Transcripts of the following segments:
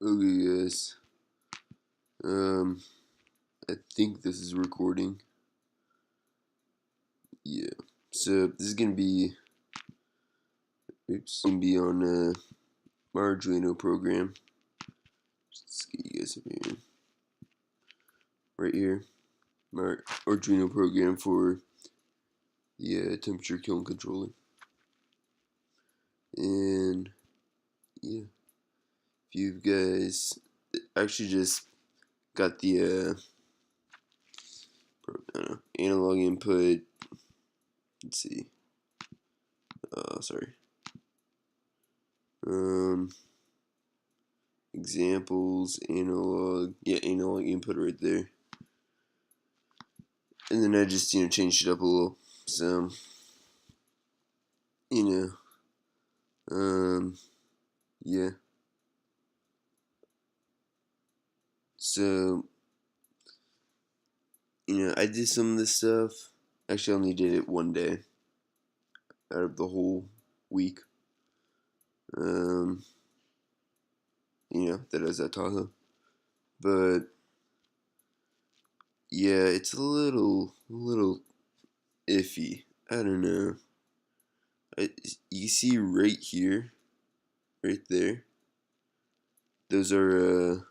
Okay, guys. I think this is recording. Yeah. So this is gonna be, on my Arduino program. Let's get you guys up here. Right here, my Arduino program for the temperature kiln controller. And yeah, if you guys actually just got the analog input. Let's see. Sorry. Examples, analog, analog input right there. And then I just, changed it up a little. So, yeah. So, I did some of this stuff. Actually, I only did it one day out of the whole week. That I was at Tahoe. But, yeah, it's a little iffy. I don't know. You see right here, right there, those are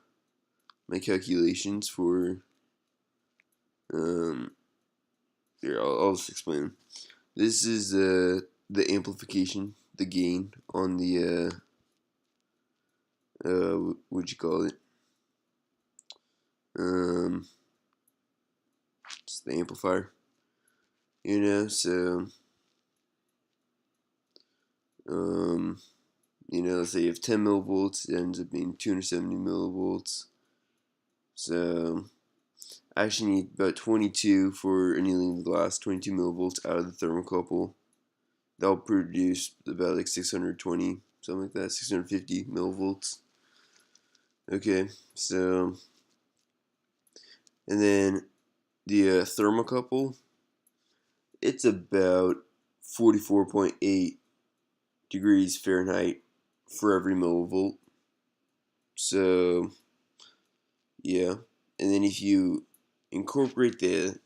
my calculations for here, I'll just explain. This is the amplification, the gain on the what'd you call it? It's the amplifier. So let's say you have 10 millivolts, it ends up being 270 millivolts. So I actually need about 22 for annealing the glass, 22 millivolts out of the thermocouple. That'll produce about like 620, something like that, 650 millivolts. Okay, so, and then the thermocouple, it's about 44.8 degrees Fahrenheit for every millivolt. So, yeah, and then if you incorporate the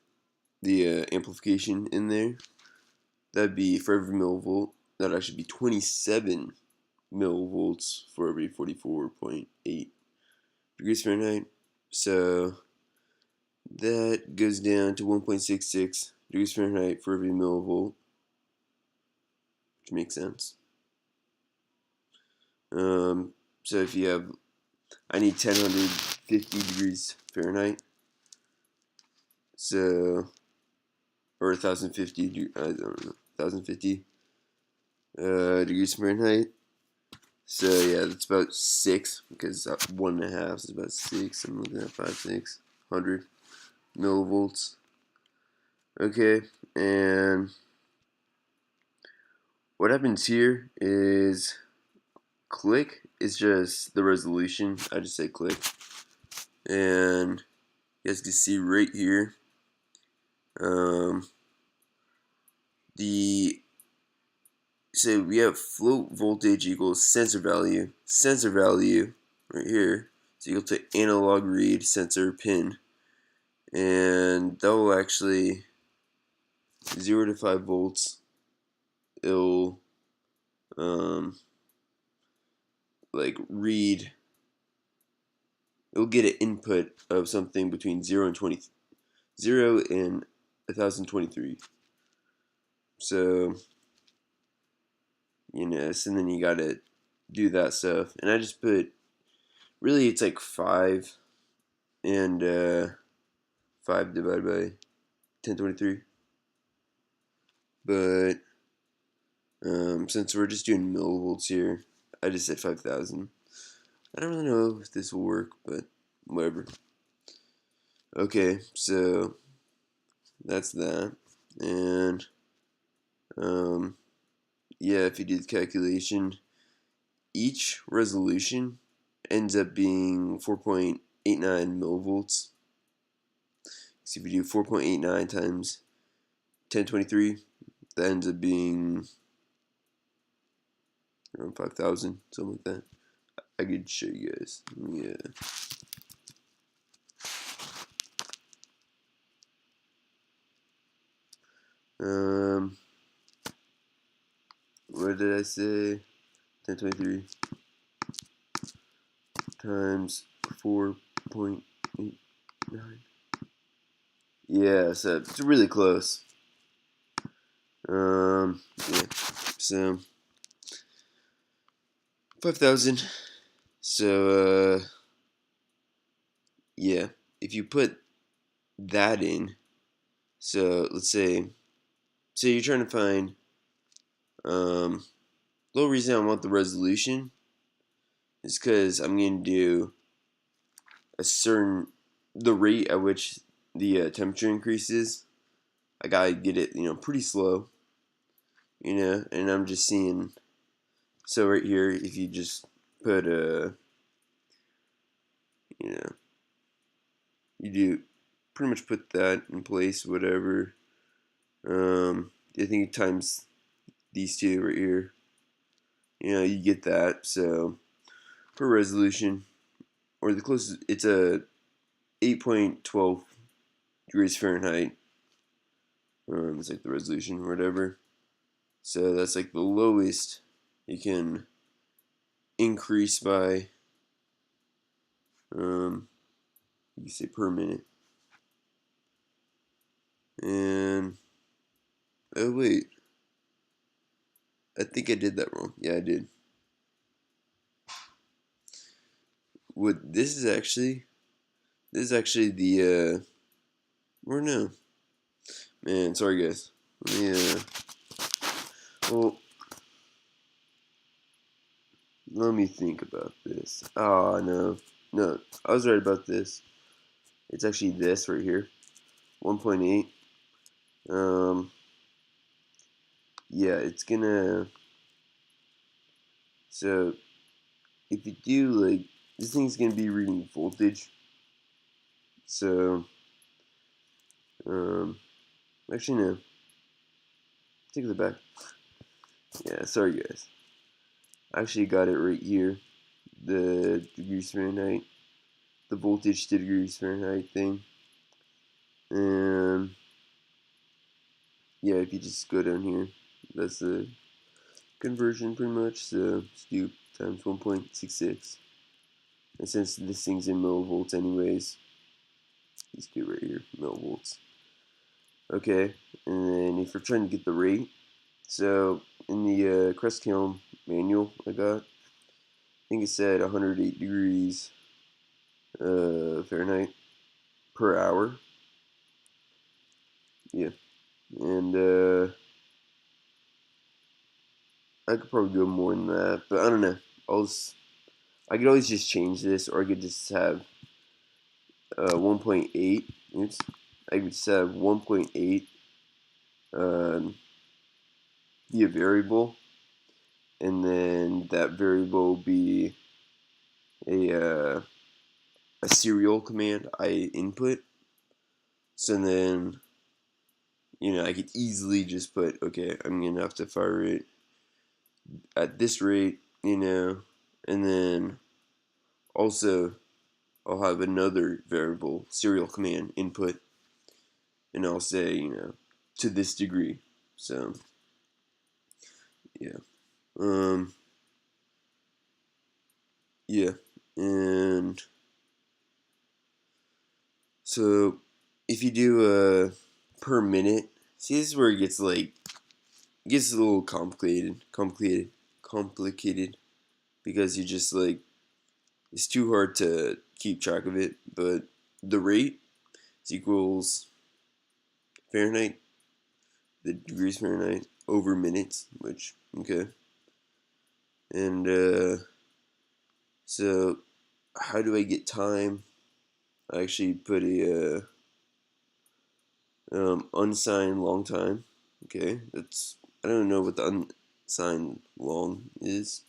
amplification in there, that'd be for every millivolt. That'd actually be 27 millivolts for every 44.8 degrees Fahrenheit. So that goes down to 1.66 degrees Fahrenheit for every millivolt, which makes sense. So if you have, I need 1050 degrees Fahrenheit. So, or 1050, I don't know, 1050 degrees Fahrenheit. So yeah, that's about 6, because 1.5 is about 6. I'm looking at 5, 600 millivolts. Okay, and what happens here is click is just the resolution. I just say click, and you guys can see right here, so we have float voltage equals sensor value right here, is equal to analog read sensor pin, and that will actually 0 to 5 volts. It'll like read. It'll get an input of something between 0 and 1023. So so then you gotta do that stuff, and I just put, really it's like 5 and 5 divided by 1023, but since we're just doing millivolts here, I just said 5,000. I don't really know if this will work, but whatever. Okay, so that's that, and yeah, if you do the calculation, each resolution ends up being 4.89 millivolts. So if you do 4.89 times 1023, that ends up being around 5,000, something like that. I could show you guys. Yeah. What did I say? 1023 times 4.89. Yeah, so it's really close. Yeah. So 5,000. So yeah, if you put that in, so let's say, you're trying to find the whole reason I want the resolution is because I'm going to do the rate at which the temperature increases. I gotta get it, pretty slow, and I'm just seeing. So right here, if you just put you know, you do pretty much put that in place, whatever. I think times these two right here, you get that. So for resolution, or the closest, it's a 8.12 degrees Fahrenheit. It's like the resolution or whatever. So that's like the lowest you can increase by, you can say per minute. And, oh wait, I think I did that wrong. Yeah, I did. What this is actually the, or no. Man, sorry guys. Yeah. Well, let me think about this. Oh, no. No, I was right about this. It's actually this right here. 1.8. Yeah, it's gonna. So, if you do, like, this thing's gonna be reading voltage. So, um, actually, no. Take it back. Yeah, sorry guys. I actually got it right here. The degrees Fahrenheit, the voltage to degrees Fahrenheit thing. And yeah, if you just go down here, that's the conversion pretty much. So let's do times 1.66. And since this thing's in millivolts anyways, these two right here, millivolts. Okay, and then if you're trying to get the rate, so in the Kiln manual I got, I think it said 108 degrees Fahrenheit per hour. Yeah, and I could probably go more than that, but I don't know. I could always just change this, or I could just have 1.8. Oops, I could just have 1.8 be a variable, and then that variable will be a a serial command I input. So then, I could easily just put, okay, I'm gonna have to fire it at this rate, and then also I'll have another variable serial command input, and I'll say, to this degree. So yeah, um, yeah, and so if you do per minute, see, this is where it gets a little complicated because you just like, it's too hard to keep track of it. But the rate is equals Fahrenheit, the degrees Fahrenheit over minutes, which okay. And so how do I get time? I actually put a unsigned long time. Okay, I don't know what the unsigned long is,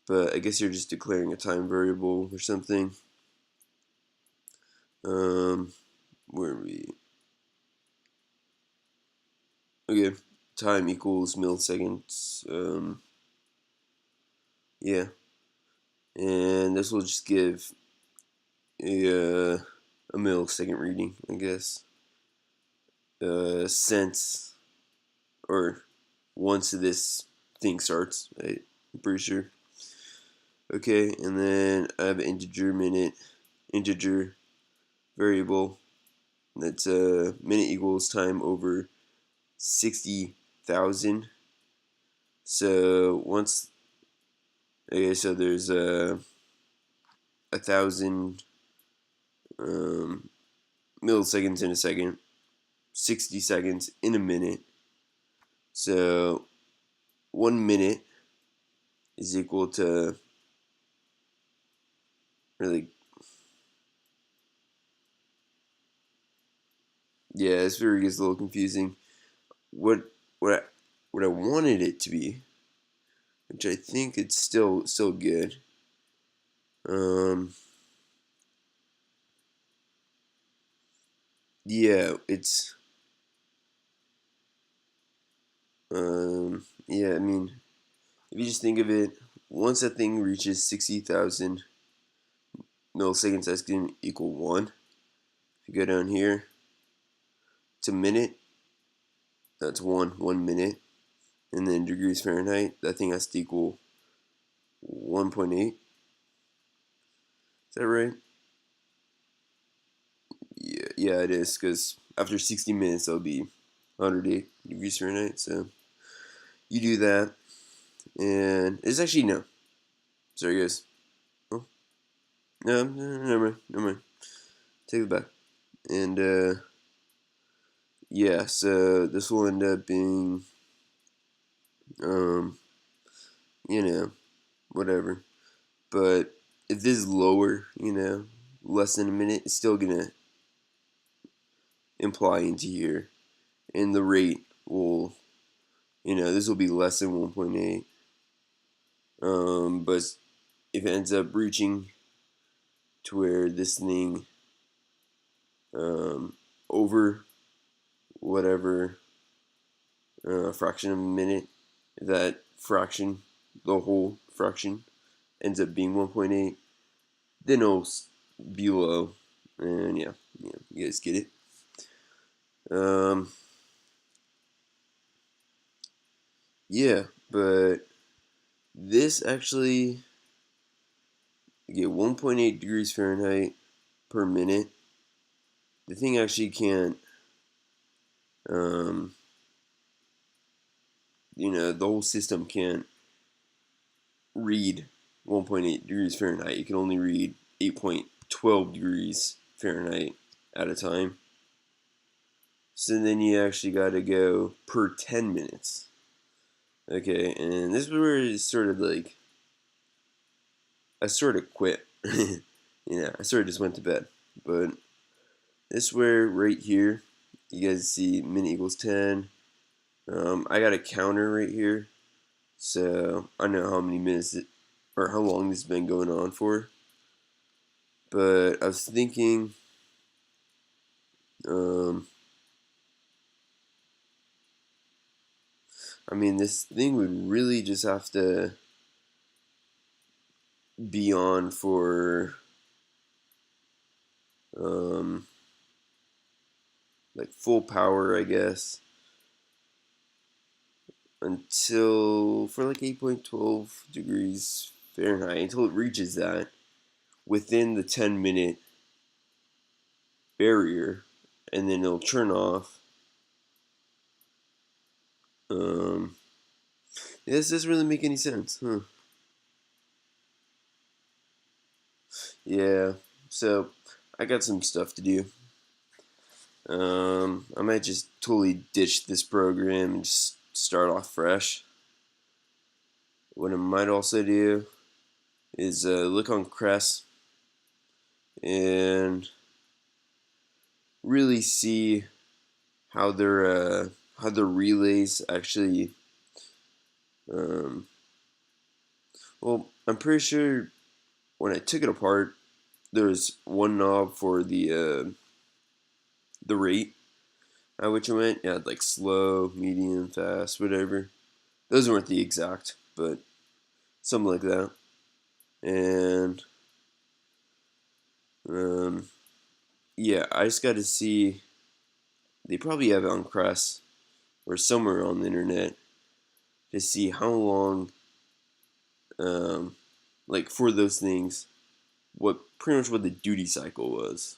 but I guess you're just declaring a time variable or something. Where are we? Okay, time equals milliseconds. Yeah, and this will just give a millisecond reading, I guess. Since or once this thing starts, I'm pretty sure. Okay, and then I have an integer variable that's minute equals time over 60,000. So once, okay, so there's 1,000 milliseconds in a second, 60 seconds in a minute. So 1 minute is equal to, really, yeah, this really gets a little confusing. What what I, what I wanted it to be, which I think it's still good. Yeah, it's yeah. I mean, if you just think of it, once a thing reaches 60,000 milliseconds, that's going to equal 1. If you go down here to minute, that's 1 minute. And then degrees Fahrenheit, that thing has to equal 1.8. Is that right? Yeah, it is, because after 60 minutes, that'll be 108 degrees Fahrenheit. So you do that, and it's actually, no. Sorry, guys. Oh, no, never mind. Take it back. And, yeah, so this will end up being, um, whatever. But if this is lower, less than a minute, it's still gonna imply into here. And the rate will, this will be less than 1.8. But if it ends up reaching to where this thing, over whatever fraction of a minute, if that fraction, the whole fraction, ends up being 1.8, then it'll be low. And yeah, you guys get it. Yeah, but this actually, you get 1.8 degrees Fahrenheit per minute. The thing actually can't, the whole system can't read 1.8 degrees Fahrenheit. You can only read 8.12 degrees Fahrenheit at a time. So then you actually got to go per 10 minutes. Okay, and this is where it's sort of like, I sort of quit. I sort of just went to bed. But this is where, right here, you guys see minute equals 10. I got a counter right here. So I know how many minutes or how long this has been going on for. But I was thinking, I mean, this thing would really just have to be on for, like full power, I guess, until, for like 8.12 degrees Fahrenheit, until it reaches that within the 10-minute barrier, and then it'll turn off. This doesn't really make any sense, huh? Yeah, so I got some stuff to do. I might just totally ditch this program and just start off fresh. What I might also do is look on Crest and really see how their relays actually. Well, I'm pretty sure when I took it apart, there's one knob for the rate at which it went. Yeah, like slow, medium, fast, whatever. Those weren't the exact, but something like that. And yeah, I just got to see. They probably have it on Crest or somewhere on the internet to see how long, um, like for those things, what pretty much what the duty cycle was.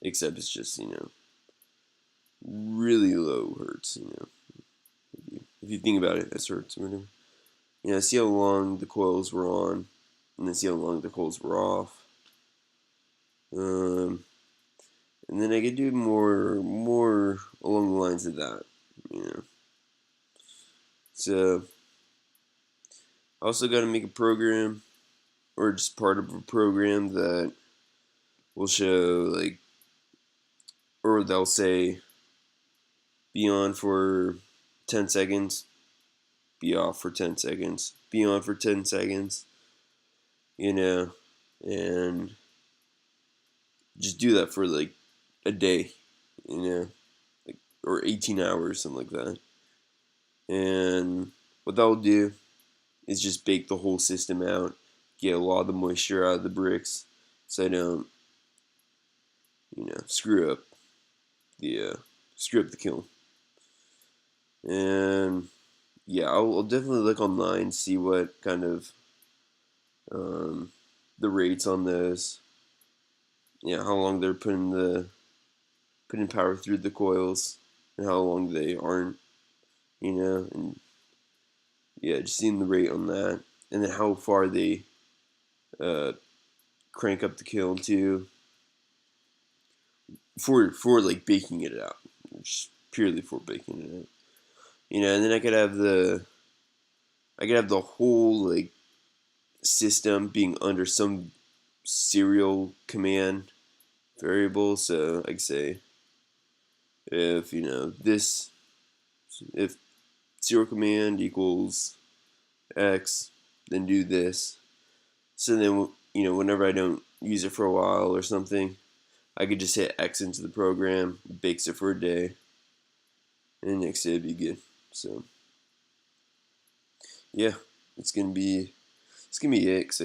Except it's just really low hertz. If you think about it as hertz or whatever. See how long the coils were on, and then see how long the coils were off. Um, and then I could do more along the lines of that. You know. So I also got to make a program, or just part of a program that will show like, or they'll say, be on for 10 seconds, be off for 10 seconds, be on for 10 seconds, and just do that for like a day, like, or 18 hours, something like that. And what that will do is just bake the whole system out, get a lot of the moisture out of the bricks, so I don't, screw up the kiln. And yeah, I'll definitely look online, see what kind of the rates on those. Yeah, how long they're putting power through the coils, and how long they aren't. And yeah, just seeing the rate on that, and then how far they uh, crank up the kiln to for like baking it out, just purely for baking it out. And then I could have the whole like system being under some serial command variable. So I could say if if serial command equals X, then do this. So then whenever I don't use it for a while or something, I could just hit X into the program, bakes it for a day, and the next day it'd be good. So yeah, it's gonna be it. 'Cause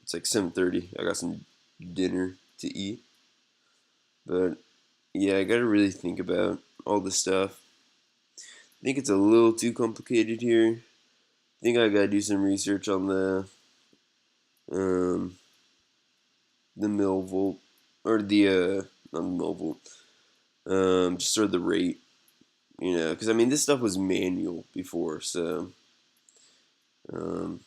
it's like 7:30. I got some dinner to eat, but yeah, I gotta really think about all this stuff. I think it's a little too complicated here. I think I gotta do some research on um the millivolt, or the not the millivolt, just sort of the rate. Because I mean this stuff was manual before, so um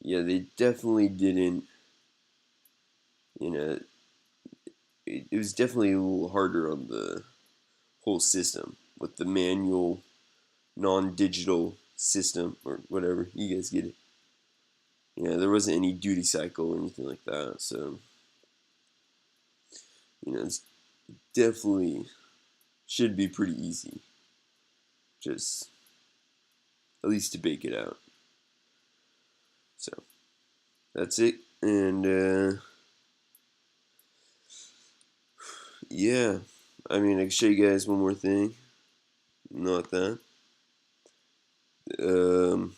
yeah, they definitely didn't. You know, it was definitely a little harder on the whole system with the manual, non-digital system or whatever. You guys get it. There wasn't any duty cycle or anything like that, so it's definitely should be pretty easy. Just at least to bake it out. So that's it, and yeah, I mean I can show you guys one more thing. Not that. Oh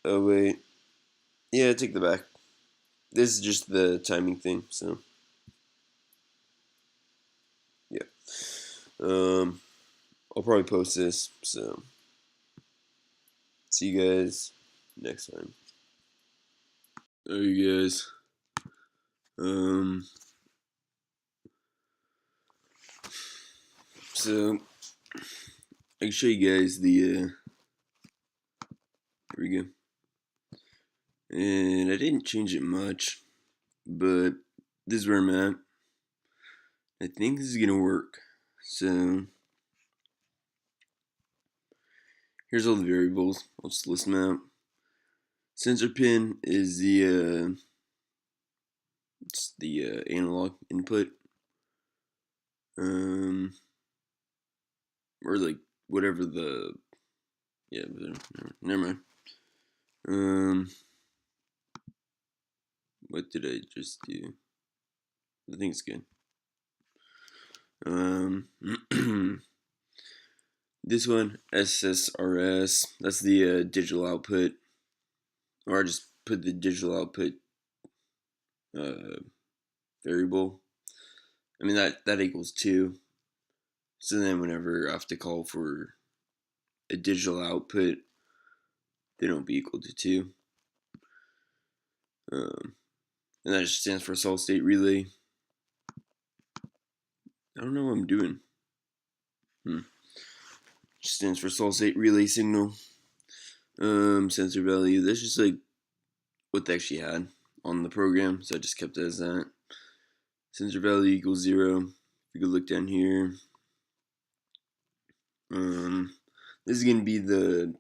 wait, yeah, take the back. This is just the timing thing, so yeah. I'll probably post this, so see you guys next time. Alright, guys. Um, so I can show you guys the. Here we go. And I didn't change it much, but this is where I'm at. I think this is gonna work. So here's all the variables. I'll just list them out. Sensor pin is the analog input. Or like whatever the never mind. What did I just do? I think it's good. This one, SSRS, that's the digital output, or I just put the digital output variable. I mean that equals 2. So then whenever I have to call for a digital output, they don't be equal to 2. And that just stands for solid state relay. I don't know what I'm doing. Just stands for solid state relay signal. Sensor value. That's just like what they actually had on the program, so I just kept it as that. Sensor value equals 0. You could look down here. This is gonna be the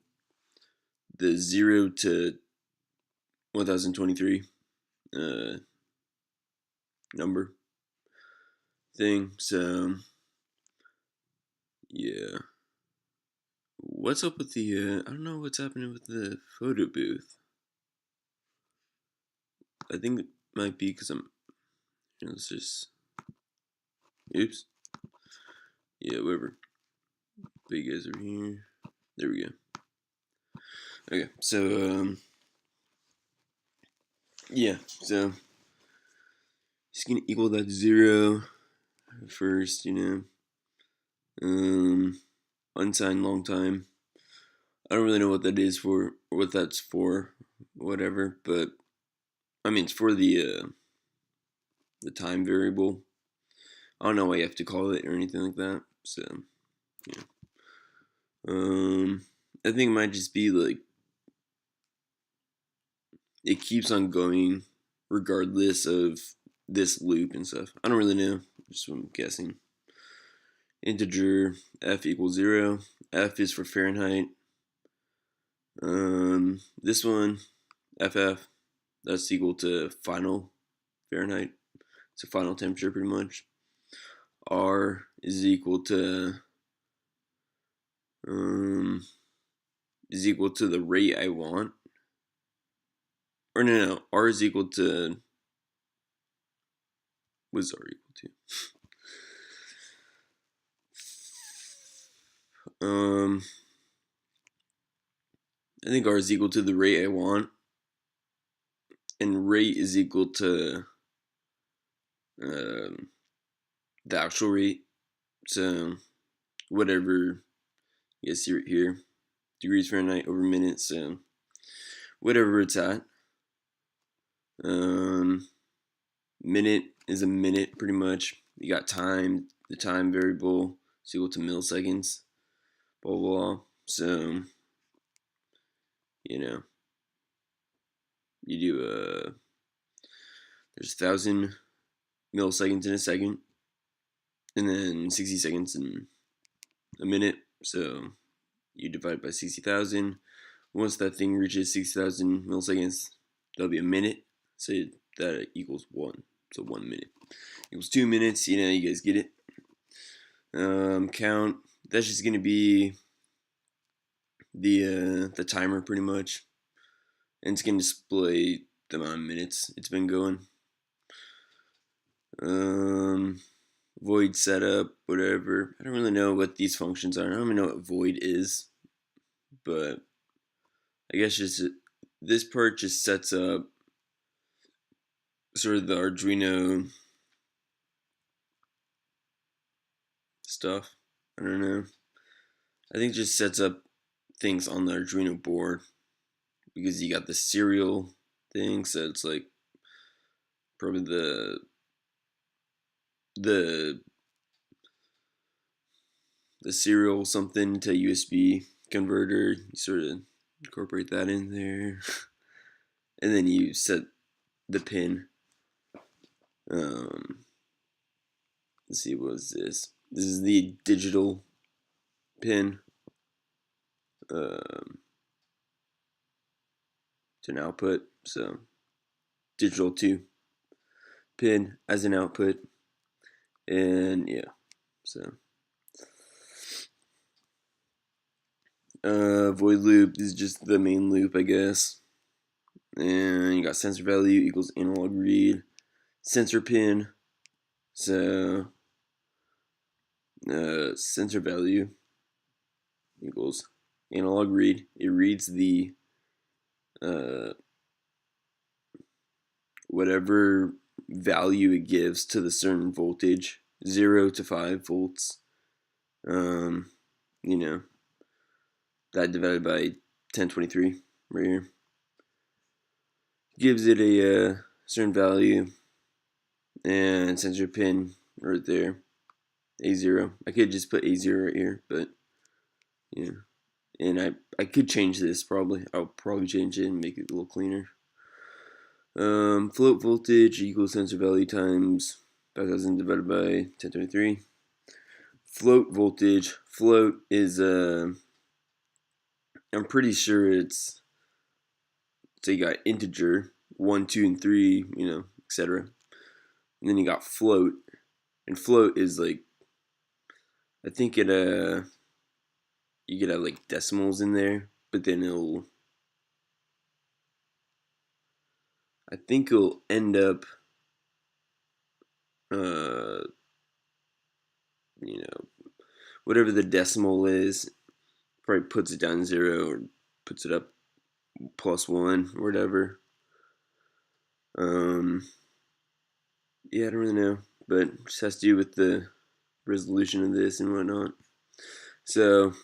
0 to 1023 number thing. So yeah, what's up with the? I don't know what's happening with the photo booth. I think it might be because I'm. Let's just. Oops. Yeah, whatever. But you guys are here. There we go. Okay, so yeah, so just gonna equal that 0 first, unsigned long time. I don't really know what that is for, or what that's for, whatever. But I mean, it's for the time variable. I don't know why you have to call it or anything like that. So yeah, I think it might just be like it keeps on going regardless of this loop and stuff. I don't really know. Just what I'm guessing. Integer f equals 0. F is for Fahrenheit. This one, FF, that's equal to final Fahrenheit. It's a final temperature pretty much. R is equal to the rate I want. Or no, R is equal to, what is R equal to? I think R is equal to the rate I want, and rate is equal to the actual rate. So whatever you guys see right here, degrees Fahrenheit over minutes. So whatever it's at. Minute is a minute pretty much. You got time. The time variable is equal to milliseconds. Blah blah blah. So you do there's 1,000 milliseconds in a second, and then 60 seconds in a minute. So you divide by 60,000. Once that thing reaches 60,000 milliseconds, that'll be a minute. So that equals 1. So 1 minute equals 2 minutes. You guys get it. Count. That's just gonna be the timer pretty much, and it's gonna display the amount of minutes it's been going. Void setup, whatever. I don't really know what these functions are. I don't even know what void is, but I guess just this part just sets up sort of the Arduino stuff. I don't know. I think it just sets up things on the Arduino board, because you got the serial thing, so it's like probably the serial something to USB converter. You sort of incorporate that in there, and then you set the pin. Let's see, what is this? This is the digital pin to an output. So digital to pin as an output, and yeah. So void loop is just the main loop, I guess. And you got sensor value equals analog read. Sensor pin. So sensor value equals analog read. It reads the whatever value it gives to the certain voltage, 0 to 5 volts, you know, that divided by 1023 right here, gives it a certain value, and sensor pin right there, A0. I could just put A0 right here, but yeah. And I could change this probably. I'll probably change it and make it a little cleaner. Float voltage equals sensor value times 5000 divided by 1023. Float voltage. Float is I'm pretty sure it's, so you got integer 1, 2, and 3, etc. And then you got float, and float is like, I think it you could have like decimals in there, but then I think it'll end up whatever the decimal is, probably puts it down 0 or puts it up +1 or whatever. Yeah, I don't really know, but it just has to do with the resolution of this and whatnot. So,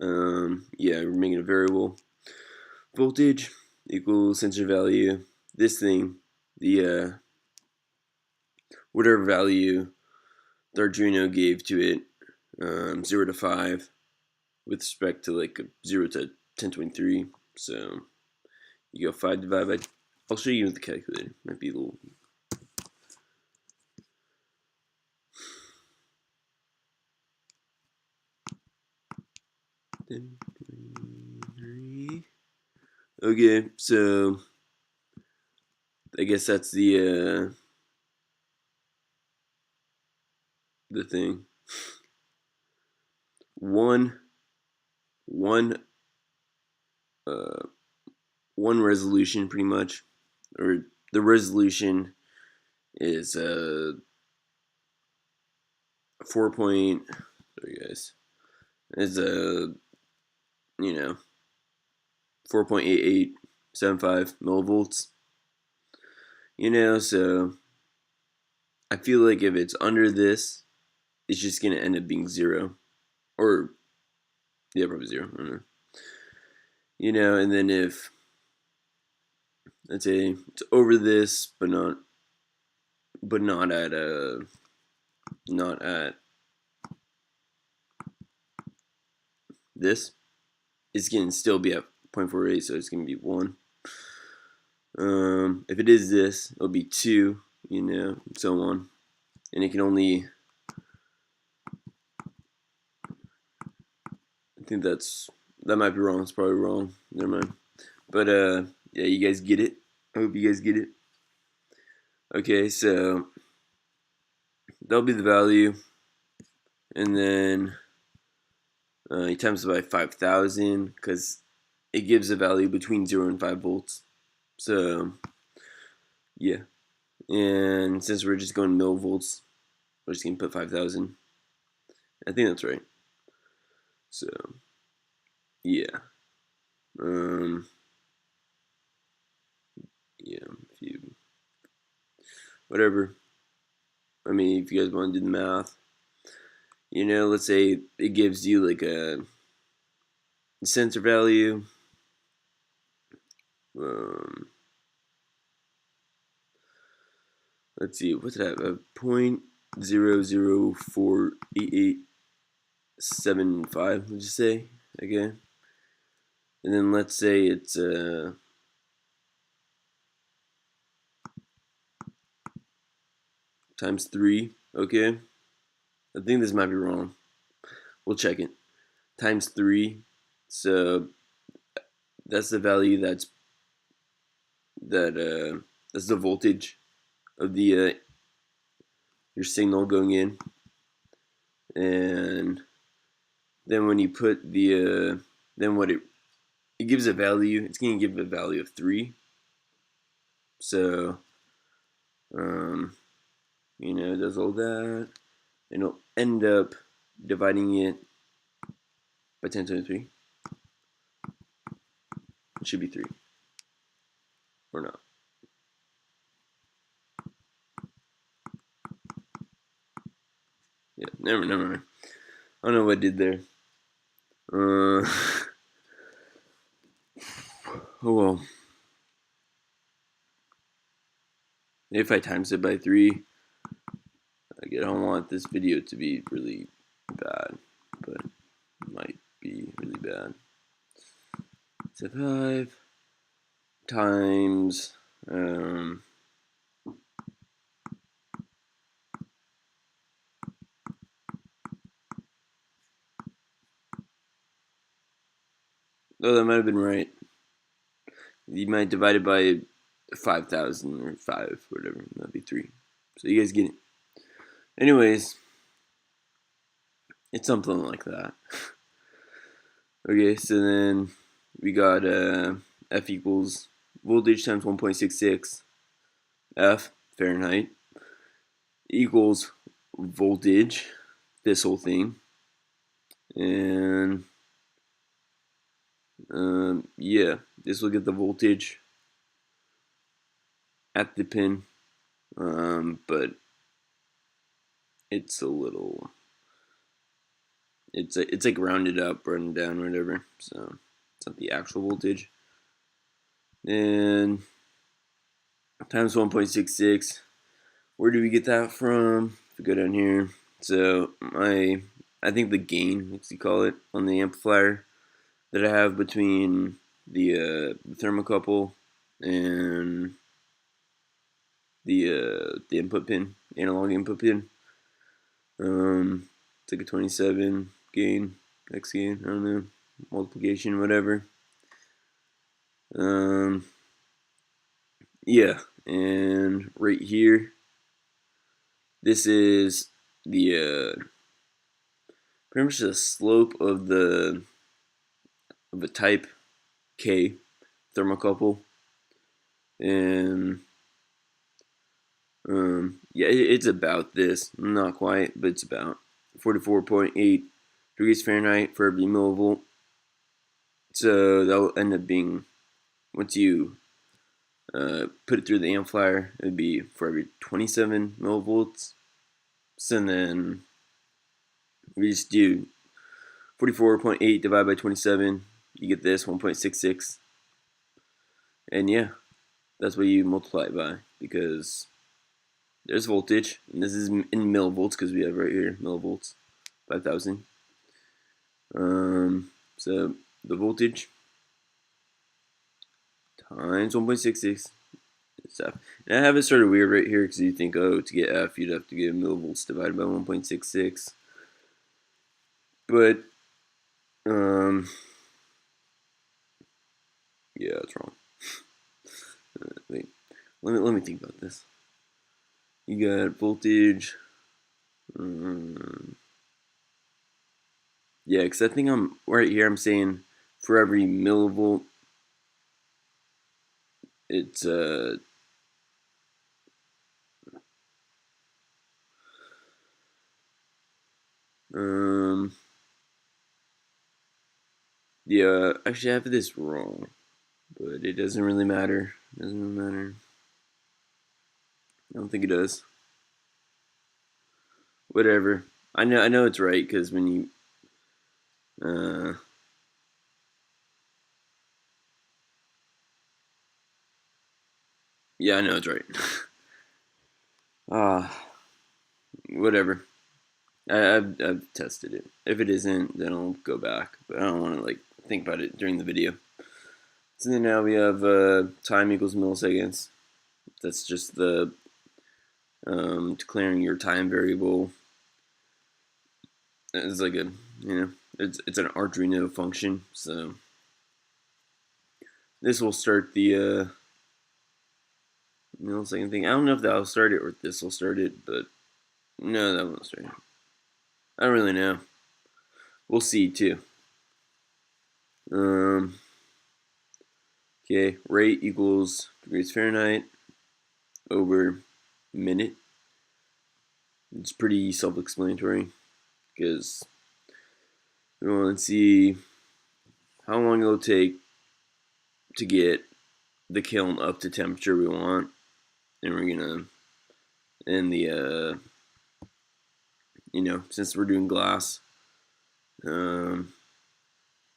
yeah, we're making a variable. Voltage equals sensor value. This thing, the whatever value the Arduino gave to it, 0 to 5, with respect to like 0 to 1023. So you go 5 divided by, I'll show you with the calculator. Might be a little. Okay, so I guess that's the thing. One uh one resolution pretty much, or the resolution is 4 point, sorry guys, is 4.8875 millivolts. So I feel like if it's under this, it's just gonna end up being 0, or yeah, probably 0. I don't know. And then if, let's say it's over this, but not at this, it's gonna still be at 0.48, so it's gonna be 1. If it is this, it'll be 2, and so on. And it can only, I think that might be wrong. It's probably wrong. Never mind. But yeah, you guys get it. I hope you guys get it. Okay, so that'll be the value, and then you times it by 5,000 because it gives a value between 0 and 5 volts. So yeah, and since we're just going millivolts, we're just gonna put 5,000. I think that's right. So yeah, yeah, if you, whatever. I mean, if you guys want to do the math, let's say it gives you like a sensor value. Let's see, what's that? 0.004887.5. Let's just say, okay. And then let's say it's times 3. Okay. I think this might be wrong. We'll check it. Times 3. So that's the value that's the voltage of the your signal going in, and then when you put the then what it gives a value. It's going to give a value of 3. So it does all that, and it'll end up dividing it by 1023. It should be 3 or not. Yeah, never mind. I don't know what I did there. Uh, oh well. If I times it by 3, I don't want this video to be really bad, but it might be really bad. So 5 times, oh, that might have been right. You might divide it by 5,000 or 5, whatever. That'd be 3. So you guys get it. Anyways, it's something like that. Okay, so then we got F equals voltage times 1.66 F Fahrenheit equals voltage, this whole thing, and yeah, this will get the voltage at the pin, but it's a little, it's like rounded up, rounded down, whatever. So it's not the actual voltage. And times 1.66. Where do we get that from? If we go down here, so I think the gain, as you call it, on the amplifier that I have between the thermocouple and the input pin, analog input pin. It's like a 27 gain, X gain, I don't know, multiplication, whatever. Yeah, and right here, this is the pretty much the slope of a type K thermocouple, and yeah, it's about this, not quite, but it's about 44.8 degrees Fahrenheit for every millivolt. So that'll end up being, once you put it through the amplifier, it'd be for every 27 millivolts. So then we just do 44.8 divided by 27, you get this 1.66, and yeah, that's what you multiply it by, because there's voltage, and this is in millivolts because we have right here millivolts, 5,000. So the voltage times 1.66 is F. And I have it sort of weird right here because you think, oh, to get F, you'd have to get millivolts divided by 1.66. But, yeah, it's wrong. Wait, let me think about this. You got voltage. Yeah, because I think I'm right here. I'm saying for every millivolt, it's yeah. Actually, I have this wrong, but it doesn't really matter. It doesn't really matter. I don't think it does. Whatever. I know it's right because when you yeah, I know it's right. Whatever. I've tested it. If it isn't, then I'll go back. But I don't want to like think about it during the video. So then now we have time equals milliseconds. That's just the declaring your time variable. It's like a it's an Arduino function. So this will start the millisecond thing. I don't know if that'll start it or this will start it, but no, that won't start it. I don't really know. We'll see too. Okay, rate equals degrees Fahrenheit over minute. It's pretty self-explanatory because we want to see how long it'll take to get the kiln up to temperature we want, and we're gonna, and since we're doing glass, we're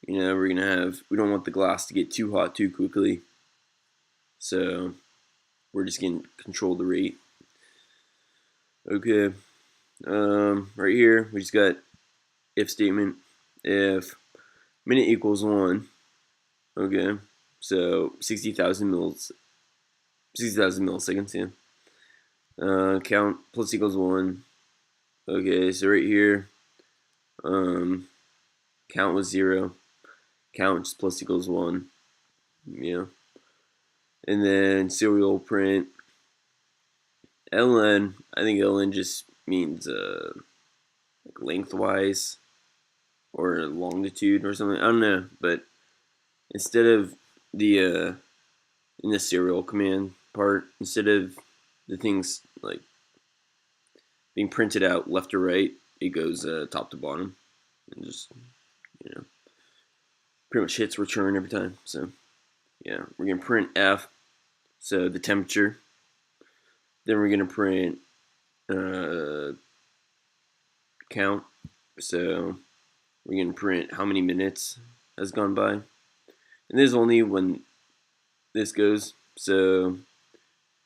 gonna we don't want the glass to get too hot too quickly, so we're just gonna control the rate. Okay, right here we just got if statement. If minute equals 1, okay, so 60,000 milliseconds, yeah. Count plus equals 1. Okay, so right here, count was 0. Count just plus equals 1. Yeah. And then serial print ln. I think ln just means like lengthwise or longitude or something. I don't know, but instead of the in the serial command part, instead of the things like being printed out left to right, it goes top to bottom, and just pretty much hits return every time. So yeah, we're gonna print F, so the temperature. Then we're gonna print count, so we're gonna print how many minutes has gone by, and this is only when this goes. So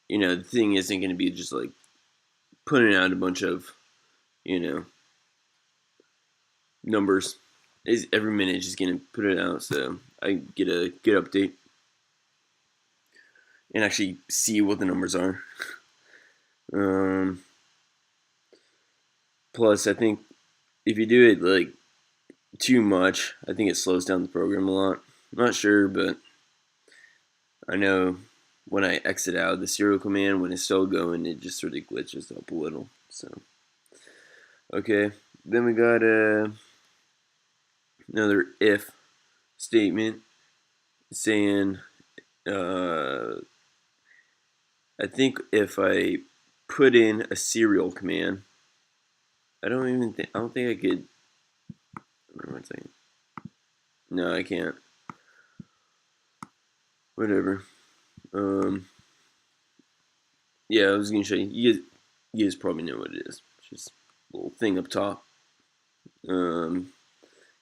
the thing isn't gonna be just like putting out a bunch of numbers. Is every minute just gonna put it out, so I get a good update and actually see what the numbers are. Plus, I think if you do it like too much, I think it slows down the program a lot. I'm not sure, but I know when I exit out of the serial command, when it's still going, it just sort of glitches up a little. So, okay, then we got another if statement saying, I think if I put in a serial command, I don't think I could. One second. No, I can't. Whatever. Yeah, I was gonna show you. You guys probably know what it is. It's just a little thing up top.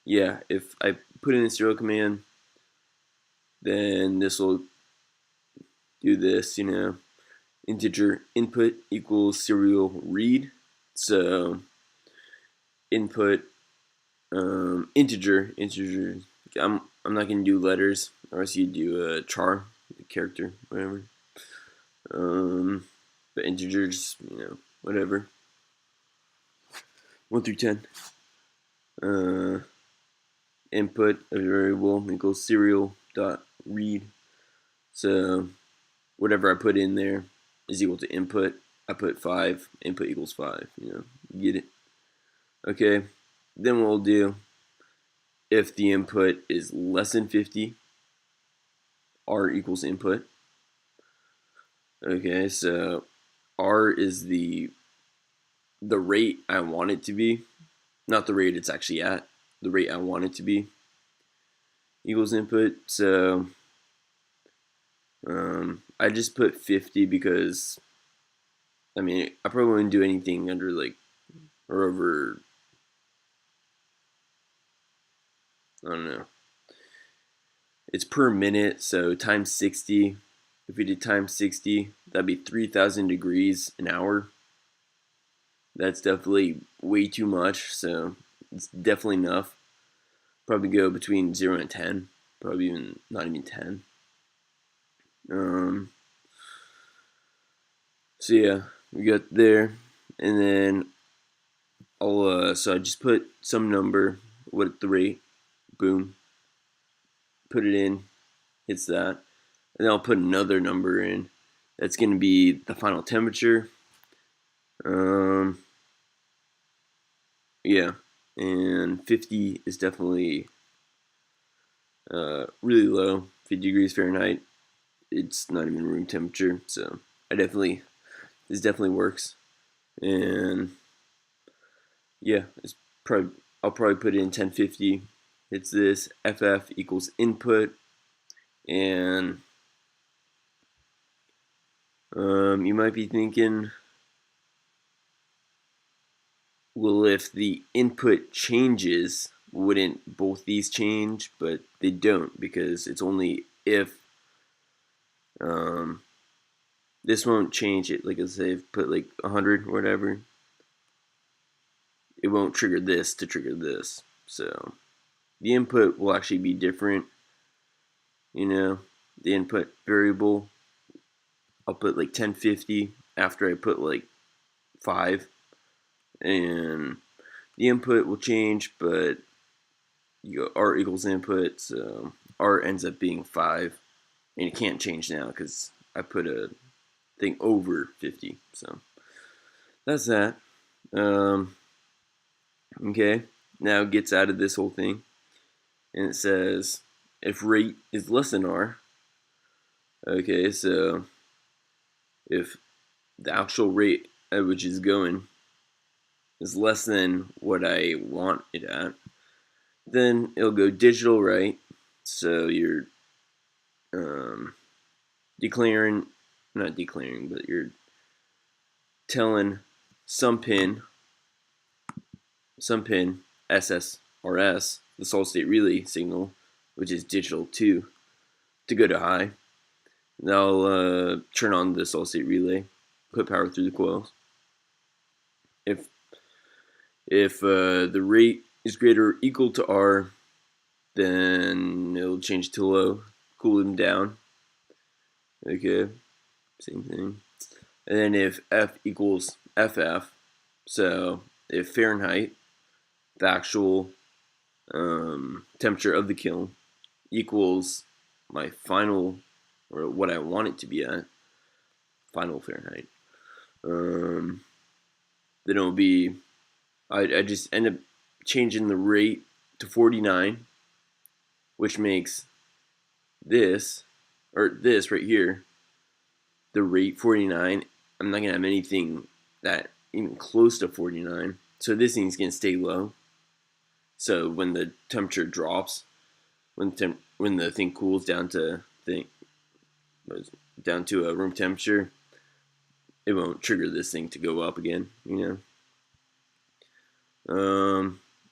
Yeah, if I put in a serial command, then this will do this. Integer input equals serial read. So input integer. I'm not gonna do letters, or else you do a char, a character, whatever. But integers, whatever. 1 through 10. Input of a variable equals serial dot read. So whatever I put in there is equal to input. I put 5. Input equals 5. You get it. Okay. Then what we'll do, if the input is less than 50, R equals input. Okay, so R is the rate I want it to be, not the rate it's actually at, the rate I want it to be, equals input. So I just put 50 because I probably wouldn't do anything under or over, I don't know. It's per minute, so times 60. If we did times 60, that'd be 3,000 degrees an hour. That's definitely way too much, so it's definitely enough. Probably go between 0 and 10. Probably even not even 10. So yeah, we got there, and then so I just put some number, what the rate, boom, put it in, hits that, and then I'll put another number in. That's going to be the final temperature. Yeah, and 50 is definitely really low, 50 degrees Fahrenheit. It's not even room temperature, so this definitely works. And yeah, I'll probably put in 1050. It's this FF equals input, and you might be thinking, Well, if the input changes, wouldn't both these change? But they don't, because it's only if um, this won't change it. Like I say, put like 100 or whatever, it won't trigger this to trigger this. So the input will actually be different. The input variable, I'll put like 1050 after I put like 5, and the input will change, but you go R equals input, so R ends up being 5, and it can't change now because I put a thing over 50. So that's that. Okay, now it gets out of this whole thing, and it says if rate is less than R. Okay, so if the actual rate at which it's going is less than what I want it at, then it'll go digital right. So you're declaring, not declaring, but you're telling some pin SSRS, the solid state relay signal, which is digital 2, to go to high. That'll turn on the solid state relay, put power through the coils. If the rate is greater or equal to R, then it'll change to low, cool them down. Okay, same thing. And then if F equals FF, so if Fahrenheit, the actual temperature of the kiln, equals my final, or what I want it to be at, final Fahrenheit, then it'll be, I just end up changing the rate to 49, which makes this, or this right here, the rate 49. I'm not going to have anything that even close to 49. So this thing's going to stay low. So when the temperature drops, when the thing cools down to a room temperature, it won't trigger this thing to go up again,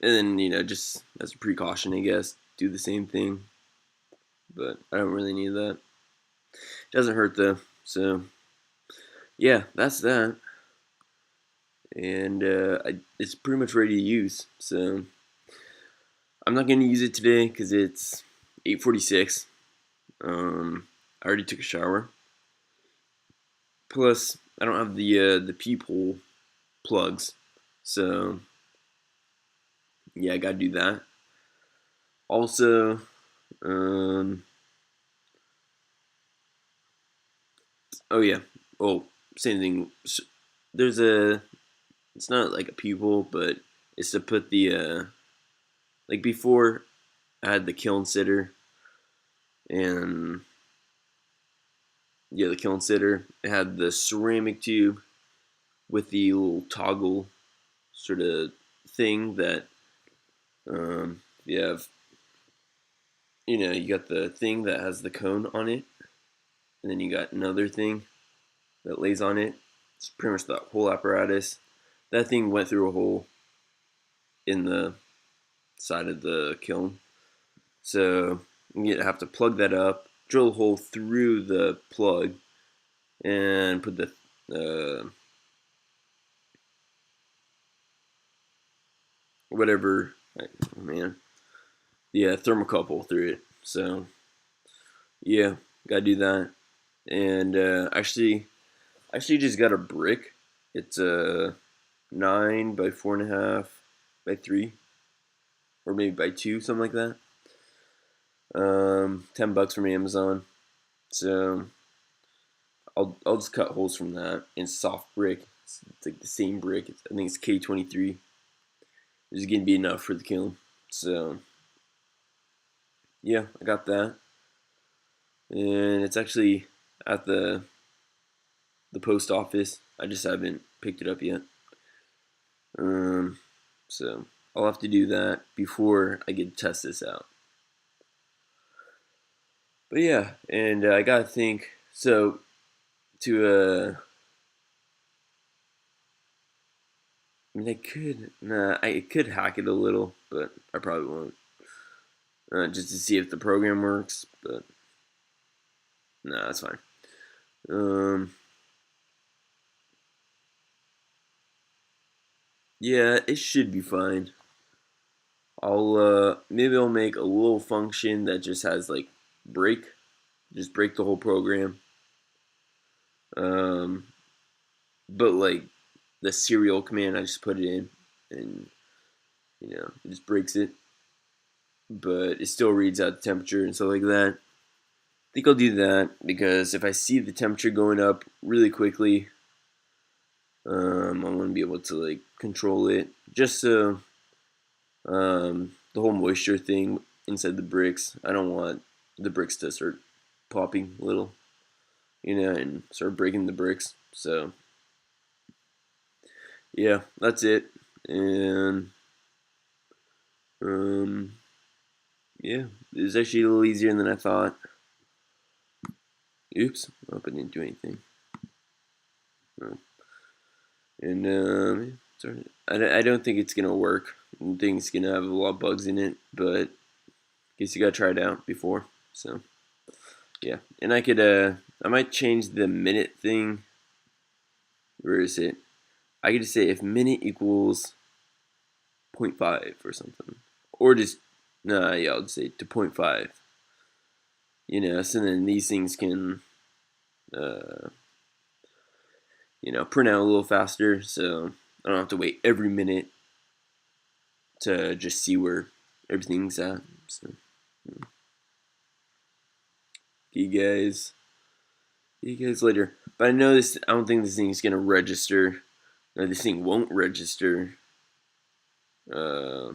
and then, just as a precaution, I guess, do the same thing. But I don't really need that. It doesn't hurt though. So yeah, that's that. And it's pretty much ready to use. So I'm not going to use it today because it's 8:46. I already took a shower. Plus, I don't have the peephole plugs, so yeah, I gotta do that. Also, oh yeah, same thing. There's it's not like a peephole, but it's to put the like before I had the kiln sitter, and yeah, the kiln sitter. It had the ceramic tube with the little toggle sort of thing that you have. You got the thing that has the cone on it, and then you got another thing that lays on it. It's pretty much the whole apparatus. That thing went through a hole in the side of the kiln, so you have to plug that up, drill a hole through the plug, and put the whatever, oh man, the thermocouple through it. So yeah, gotta do that. And actually just got a brick. It's a 9 by 4.5 by 3, or maybe by 2, something like that. $10 from Amazon. So I'll just cut holes from that in soft brick. It's like the same brick. I think it's K23. This is gonna be enough for the kiln. So yeah, I got that, and it's actually at the post office. I just haven't picked it up yet. So I'll have to do that before I get to test this out. But yeah, and I gotta think. So to I mean, I could, nah, I could hack it a little, but I probably won't. Just to see if the program works, but nah, that's fine. Um, yeah, it should be fine. Maybe I'll make a little function that just has like break, just break the whole program. Um, but like the serial command, I just put it in, and it just breaks it, but it still reads out the temperature and stuff like that. I think I'll do that because if I see the temperature going up really quickly, I want to be able to like control it. Just so the whole moisture thing inside the bricks, I don't want the bricks to start popping a little, and start breaking the bricks. So yeah, that's it. And um, yeah, it was actually a little easier than I thought. Oops, I hope I didn't do anything. Oh. And sorry, I don't think it's gonna work. I think it's gonna have a lot of bugs in it, but I guess you gotta try it out before. So yeah, and I might change the minute thing. Where is it? I could just say if minute equals zero point 0.5 or something, or just nah, yeah, I'll just say to 0.5. So then these things can uh, print out a little faster, so I don't have to wait every minute to just see where everything's at. So, see you guys later. But I know this. I don't think this thing's gonna register. No, this thing won't register. Uh,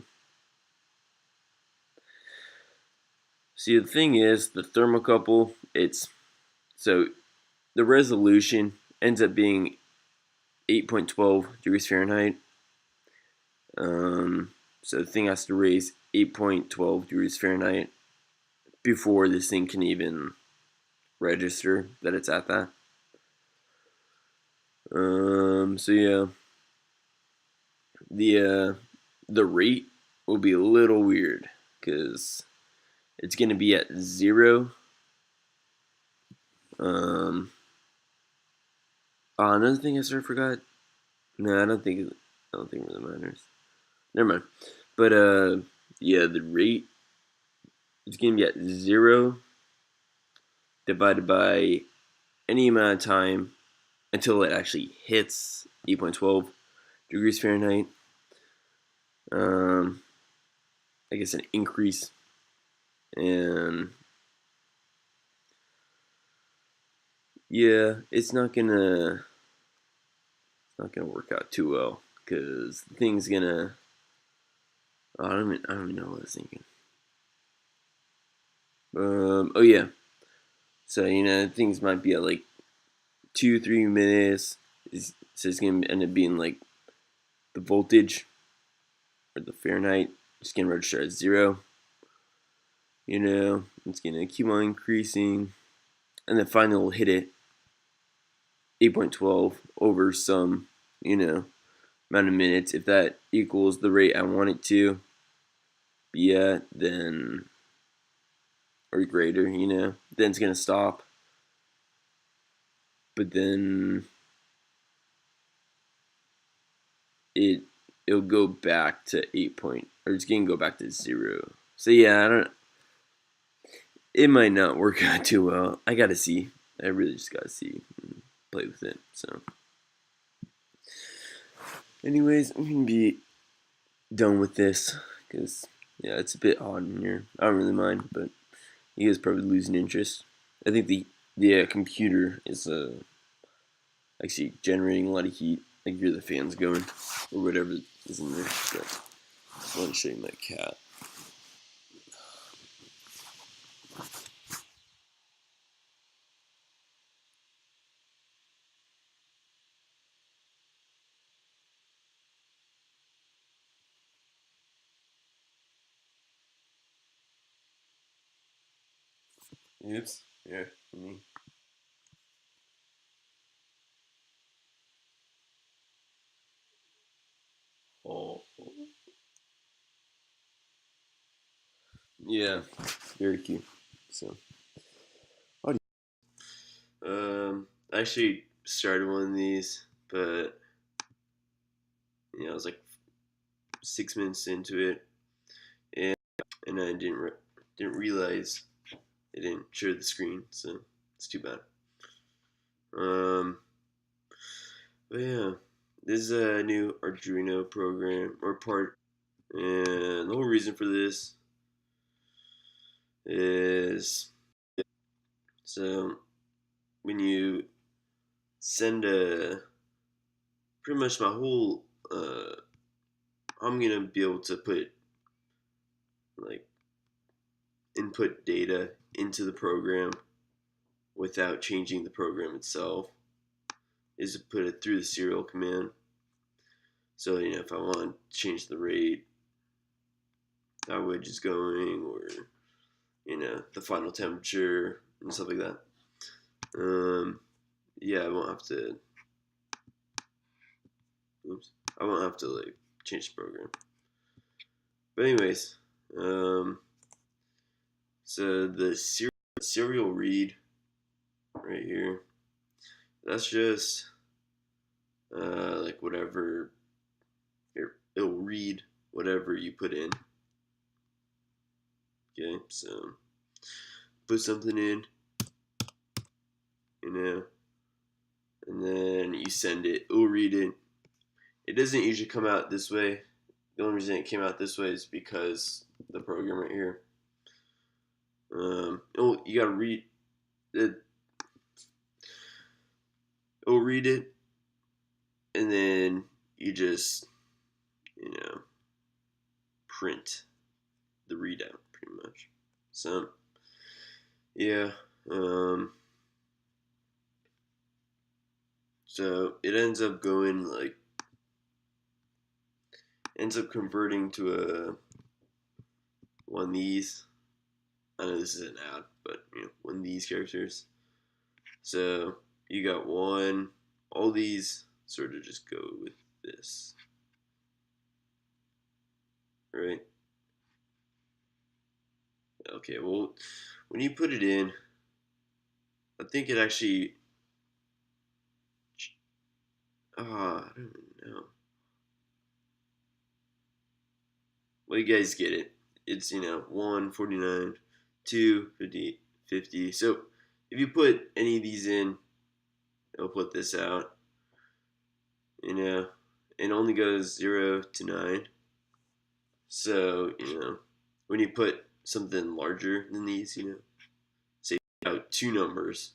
See, the thing is, the thermocouple. It's so the resolution ends up being 8.12 degrees Fahrenheit. So the thing has to raise 8.12 degrees Fahrenheit before this thing can even register that it's at that. So yeah, the rate will be a little weird because it's gonna be at 0. Um, another thing I sort of forgot. No, I don't think it really matters. Never mind. But yeah, the rate is gonna be at 0 divided by any amount of time until it actually hits 8.12 degrees Fahrenheit. Um, I guess an increase, and yeah, it's not gonna work out too well because the thing's gonna. Oh, I don't even know what I was thinking. Oh yeah, so things might be at like 2-3 minutes. So it's gonna end up being like the voltage or the Fahrenheit is gonna register at 0. It's gonna keep on increasing, and then finally we'll hit it 8.12 over some amount of minutes. If that equals the rate I want it to be at, then or greater, then it's gonna stop. But then it it'll go back to 8 point, or it's gonna go back to 0. So yeah, I don't. It might not work out too well. I gotta see. I really just gotta see and play with it. So, anyways, I'm gonna be done with this because yeah, it's a bit hot in here. I don't really mind, but you guys probably losing interest. I think the computer is actually generating a lot of heat. I can hear the fans going or whatever is in there. But I just want to show you my cat. Oops. Yeah. Me. Yeah, very cute. So, I actually started one of these, but I was like 6 minutes into it, and I didn't realize it didn't share the screen, so it's too bad. Um, but yeah, this is a new Arduino program or part, and the whole reason for this is so when you send a pretty much my whole I'm gonna be able to put like input data into the program without changing the program itself is to put it through the serial command. So if I want to change the rate, how wedge is going, or the final temperature and stuff like that. Yeah, I won't have to. Oops, I won't have to like change the program. But anyways, so the serial read right here, that's just like whatever it'll read whatever you put in. Okay, so put something in, and then you send it. It'll read it. It doesn't usually come out this way. The only reason it came out this way is because the program right here. You gotta read it. It'll read it, and then you just print the readout pretty much. So yeah, so it ends up converting to a one of these. I know this is an ad, but one of these characters. So you got one. All these sort of just go with this, right? Okay. Well, when you put it in, I think it actually. I don't know. Well, you guys get it. It's 149, 2, 50, 50. So if you put any of these in, it'll put this out. It only goes 0 to 9. So when you put something larger than these, say out two numbers,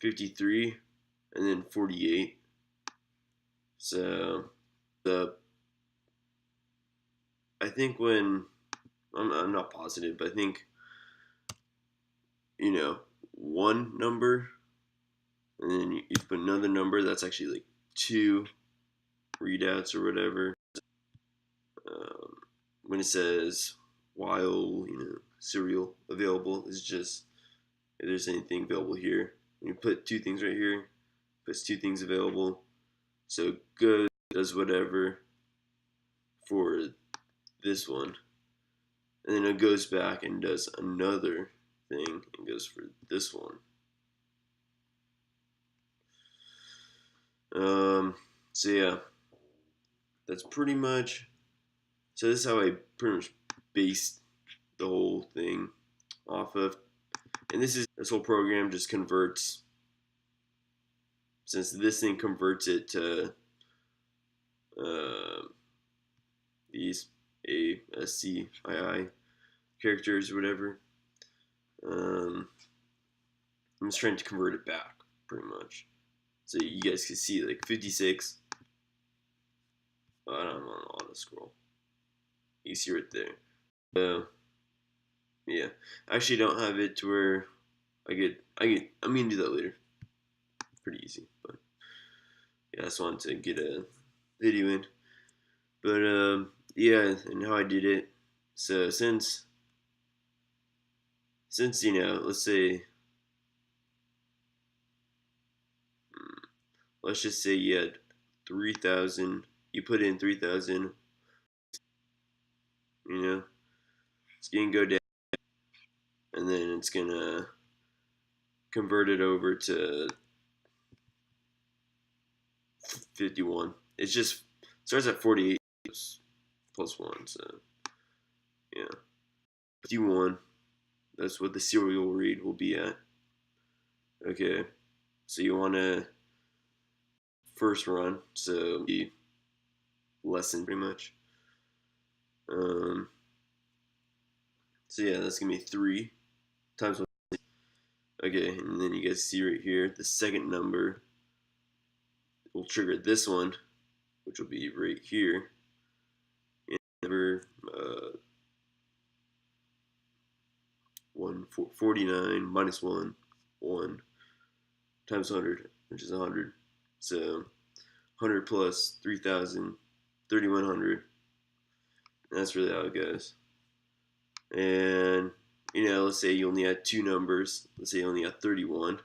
53 and then 48. So the I think when I'm not positive, but I think one number, and then you put another number that's actually like two readouts or whatever. Um, when it says while serial available, is just if there's anything available here. When you put two things right here, puts two things available. So good does whatever for this one, and then it goes back and does another thing and goes for this one. So yeah, that's pretty much. So this is how I pretty much based the whole thing off of, and this whole program just converts. Since this thing converts it to uh, these A, S, C, I characters or whatever. I'm just trying to convert it back, pretty much. So you guys can see like 56. I don't want to auto scroll. You see right there. Yeah. I actually don't have it to where I'm gonna do that later. Pretty easy, but yeah, I just wanted to get a video in. But yeah, and how I did it. So since let's say let's just say you had 3,000. You put in 3,000. You know, It's going to go down, and then it's going to convert it over to 51. It just starts at 48 plus 1, so yeah. 51, that's what the serial read will be at. Okay, so you want to first run, so be less than pretty much. So yeah, that's going to be 3 times 1. Okay, and then you guys see right here, the second number will trigger this one, which will be right here. And number 49 minus 1, 1 times 100, which is 100. So 100 plus 3,000, 3,100. That's really how it goes. And let's say you only had 2 numbers. Let's say you only had 31,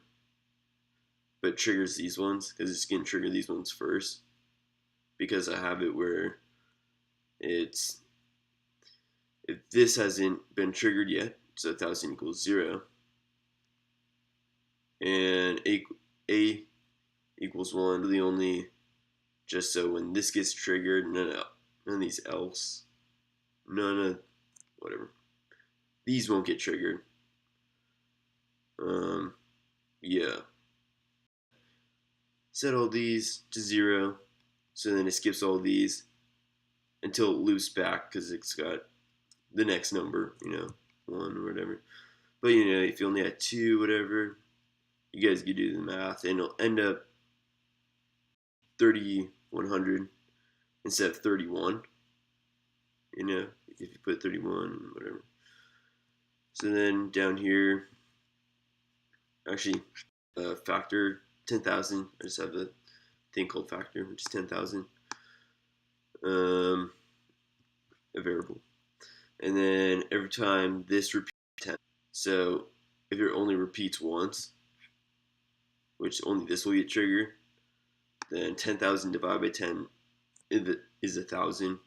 but it triggers these ones because it's going to trigger these ones first. Because I have it where it's, if this hasn't been triggered yet, so 1,000 equals 0, and a equals 1, really only just so when this gets triggered, none of these else, none of whatever, these won't get triggered. Yeah. Set all these to 0, so then it skips all these until it loops back because it's got the next number, 1 or whatever. But if you only had 2, whatever, you guys can do the math, and it'll end up 3,100 instead of 31. If you put 31, whatever. So then down here, actually, factor 10,000. I just have a thing called factor, which is 10,000. A variable. And then every time this repeats 10. So if it only repeats once, which only this will get triggered, then 10,000 divided by 10 is 1,000.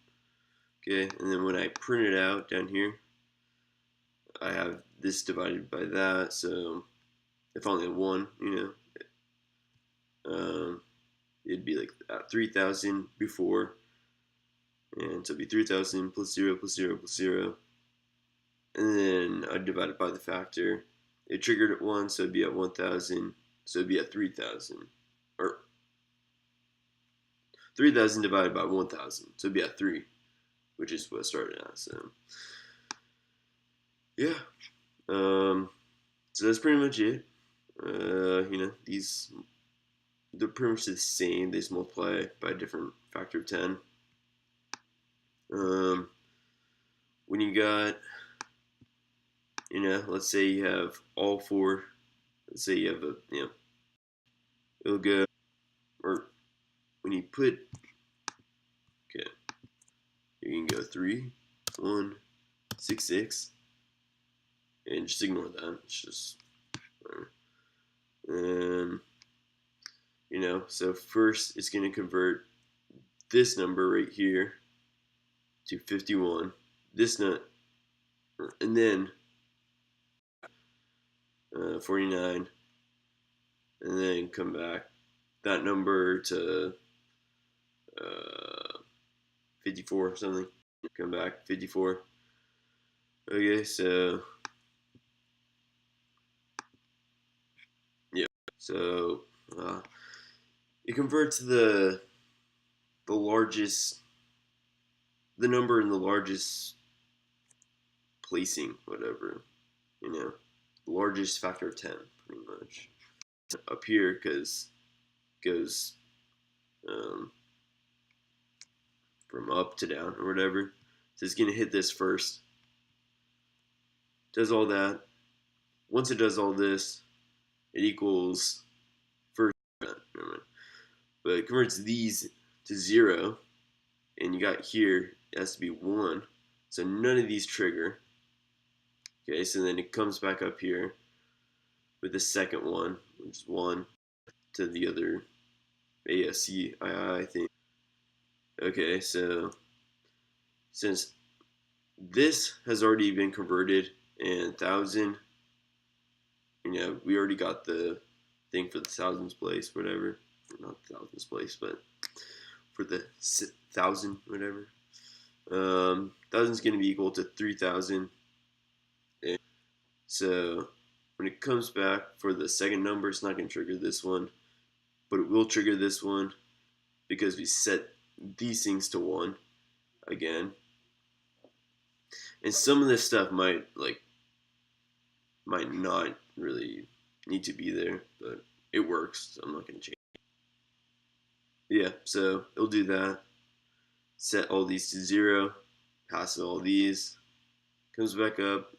Okay, and then when I print it out down here, I have this divided by that, so if I only had 1, it'd be like 3,000 before, and so it'd be 3,000 plus 0 plus 0 plus 0, and then I'd divide it by the factor. It triggered at 1, so it'd be at 1,000, so it'd be at 3,000, or 3,000 divided by 1,000, so it'd be at 3, which is what I started at, so yeah. So that's pretty much it. These, they're pretty much the same. They just multiply by a different factor of 10. When you got, let's say you have all 4. Let's say you have it'll go, or when you put, okay, you can go 3, 1, 6, 6, and just ignore that. It's just whatever. And so first it's going to convert this number right here to 51. This and then 49, and then come back that number to 54 or something. Come back 54. Okay, so yeah, so it converts the largest, the number in the largest placing, whatever, the largest factor of 10, pretty much, up here, because it goes from up to down or whatever. So it's going to hit this first. Does all that. Once it does all this, it equals first. Never mind. But it converts these to 0, and you got here, it has to be 1. So none of these trigger. Okay, so then it comes back up here with the second one, which is 1 to the other ASCII thing. Okay, so since This has already been converted, and thousand, we already got the thing for the thousands place, whatever. Not thousands place, but for the thousand, whatever. Thousand's going to be equal to 3,000. And so when it comes back for the second number, it's not going to trigger this one, but it will trigger this one because we set these things to 1 again. And some of this stuff might not really need to be there, but it works, so I'm not going to change. Yeah, so it'll do that. Set all these to 0, pass all these, comes back up,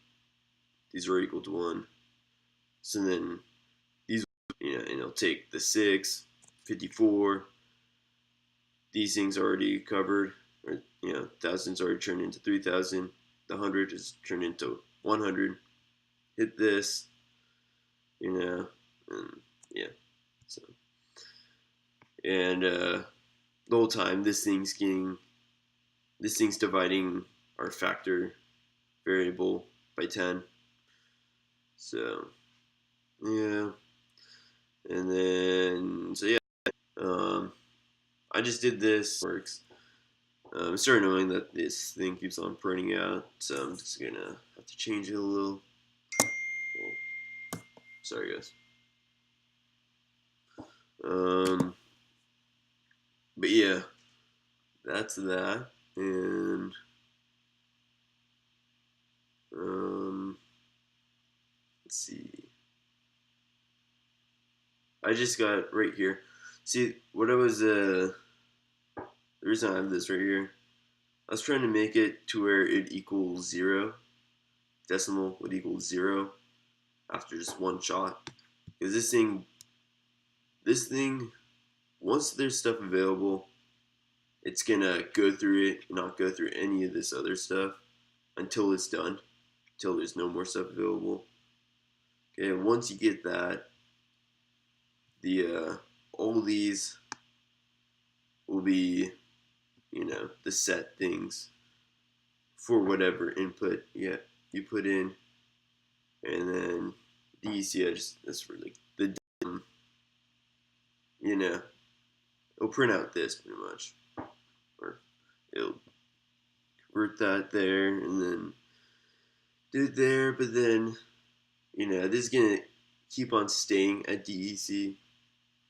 these are equal to 1. So then these, and it'll take the 6, 54, these things already covered, or, thousands already turned into 3,000, the 100 is turned into 100, hit this, and yeah, so, and the whole time this thing's dividing our factor variable by 10. So yeah, and then so yeah, I just did this. Works. It's sort of annoying that this thing keeps on printing out, so I'm just gonna have to change it a little. Well, sorry guys. But yeah, that's that, and let's see. I just got right here. See what I was the reason I have this right here. I was trying to make it to where it equals 0. Decimal would equal 0 after just one shot. Because this thing, once there's stuff available, it's gonna go through it and not go through any of this other stuff until it's done, until there's no more stuff available. Okay, once you get that, the all these will be, the set things for whatever input you put in, and then these, that's really the it'll print out this pretty much, or it'll convert that there, and then do it there, but then this is gonna keep on staying at DEC,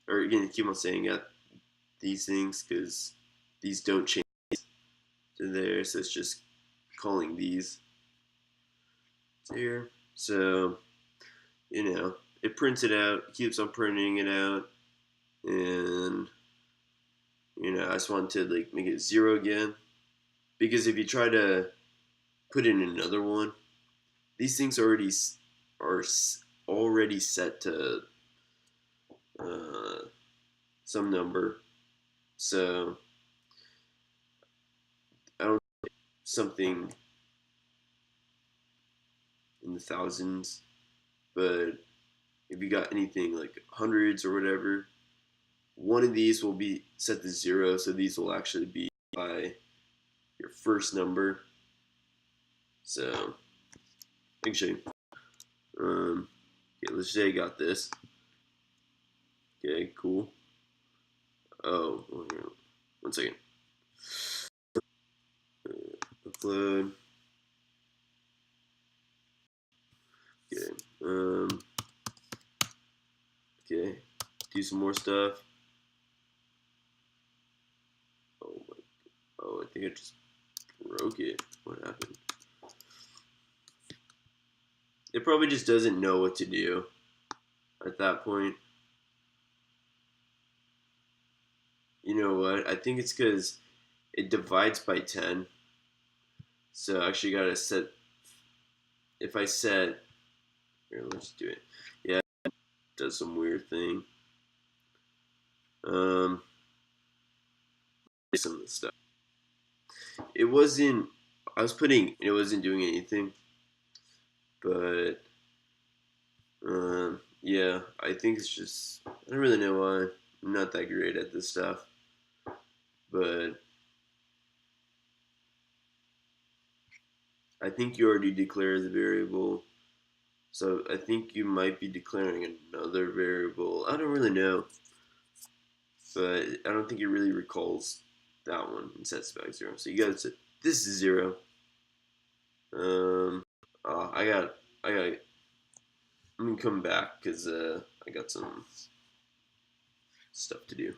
or you're gonna keep on staying at these things because these don't change to there, so it's just calling these to here. So it prints it out, keeps on printing it out, and I just want to make it 0 again, because if you try to put in another one, these things are already set to some number. So I don't know, something in the thousands, but if you got anything like hundreds or whatever, one of these will be set to 0, so these will actually be by your first number. So I can show you. Okay, let's say I got this. Okay, cool. Oh, one second. Upload. Okay. Okay. Do some more stuff. Oh my. Oh, I think I just broke it. What happened? It probably just doesn't know what to do at that point. You know what? I think it's because it divides by 10. So I actually gotta set. If I set. Here, let's do it. Yeah, it does some weird thing. Um, some of the stuff. It wasn't. I was putting. It wasn't doing anything. But yeah, I think it's just. I don't really know why. I'm not that great at this stuff. But I think you already declared the variable, so I think you might be declaring another variable. I don't really know, but I don't think it really recalls that one and sets back 0. So you gotta say this is 0. I got. I'm gonna come back because I got some stuff to do.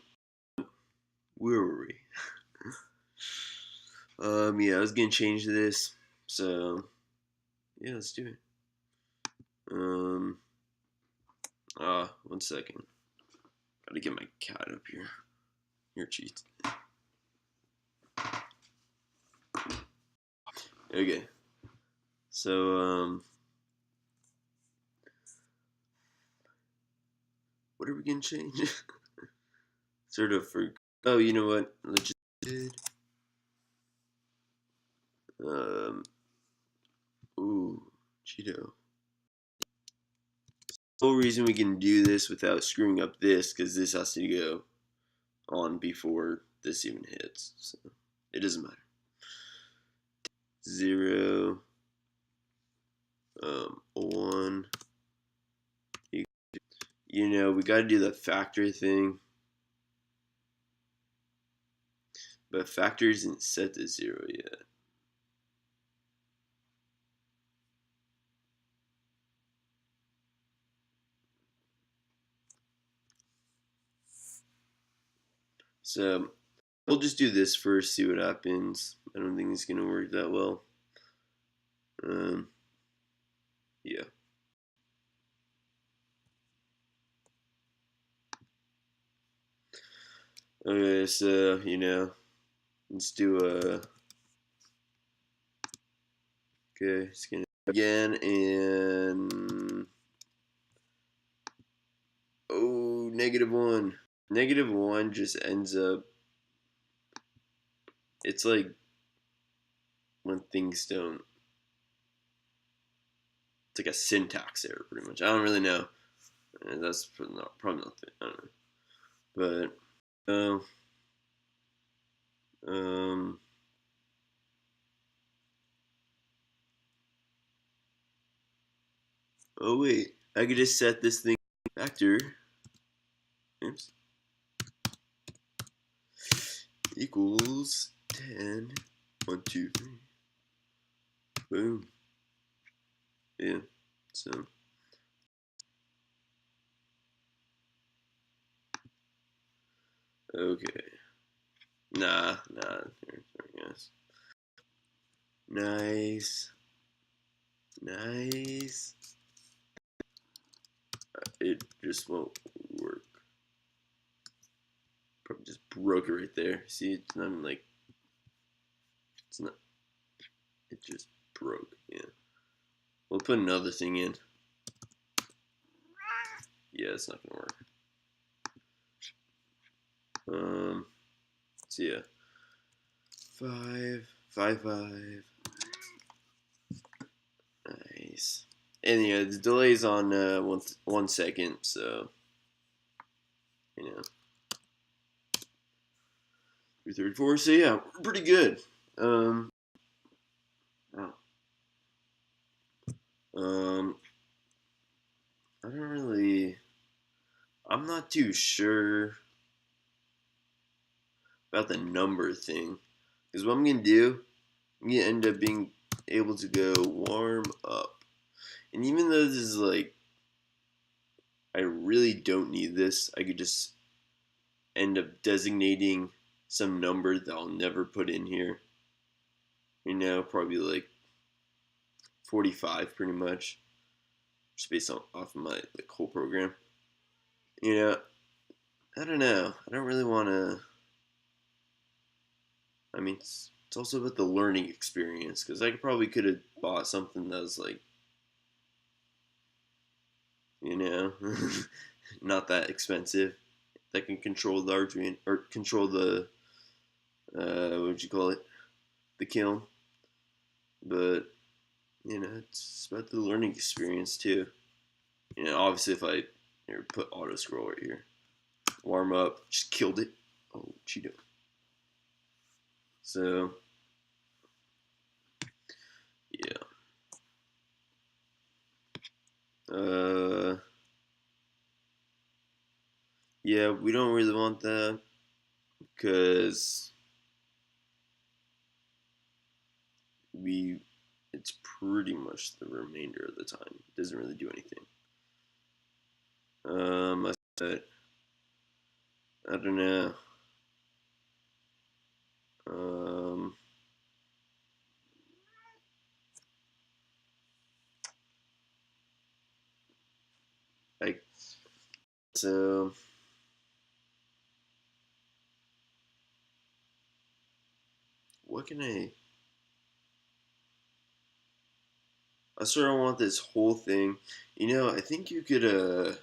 Where were we? Yeah, I was gonna change this. So yeah, let's do it. 1 second. Gotta get my cat up here. Here, cheats. Okay. So what are we gonna change? Sort of for. Oh, you know what? Let's just. Um. Ooh, Cheeto. The whole reason we can do this without screwing up this, because this has to go on before this even hits. So it doesn't matter. 0, 1. You know, we got to do the factor thing. But factor isn't set to 0 yet. So we'll just do this first, see what happens. I don't think it's going to work that well. Yeah. Okay, so, you know, let's do a. Okay, it's going to again, and. Oh, -1. -1 just ends up. It's like when things don't. It's like a syntax error, pretty much. I don't really know. And that's probably not the, I don't know. But, um, oh wait, I could just set this thing factor. Oops. Equals 10. 1, 2, 3. Boom. Yeah. So. Okay. Nah. There we go. Nice. It just won't work. Probably just broke it right there. See, it's not like. It's not. It just broke. Yeah. We'll put another thing in. Yeah, it's not gonna work. So yeah. 5, 5, 5. Nice. And yeah, the delay's on 1 second, so you know. 334. So yeah, pretty good. Um, oh. I don't really. I'm not too sure about the number thing, because what I'm gonna do, I'm gonna end up being able to go warm up, and even though this is like, I really don't need this, I could just end up designating some number that I'll never put in here. You know, probably like 45, pretty much, just based off of my like whole program. You know, I don't know. I don't really want to. I mean, it's also about the learning experience, because I could have bought something that was like, you know, not that expensive, that can control the Arduino or control the what would you call it, the kiln. But you know, it's about the learning experience too. You know, obviously if I put auto scroll right here, warm up, just killed it. Oh, Cheeto. So yeah. Yeah, we don't really want that because it's pretty much the remainder of the time. It doesn't really do anything. I said, I don't know. Um, I so what can I sort of want this whole thing. I think you could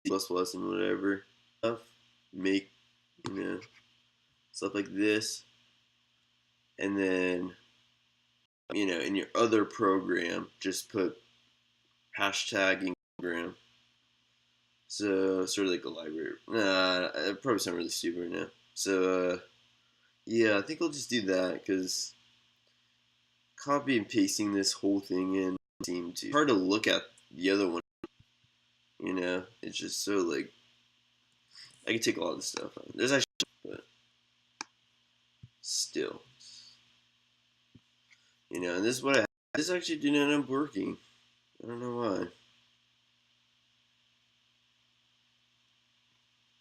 plus and whatever stuff make you know stuff like this, and then in your other program just put hashtagging program. So sort of like a library. Nah, it probably sound really stupid right now. So yeah, I think I'll just do that because copy and pasting this whole thing in seemed too hard to look at the other one. It's just so like I can take a lot of this stuff out. There's actually, but still, and this is what I. This actually didn't end up working. I don't know why.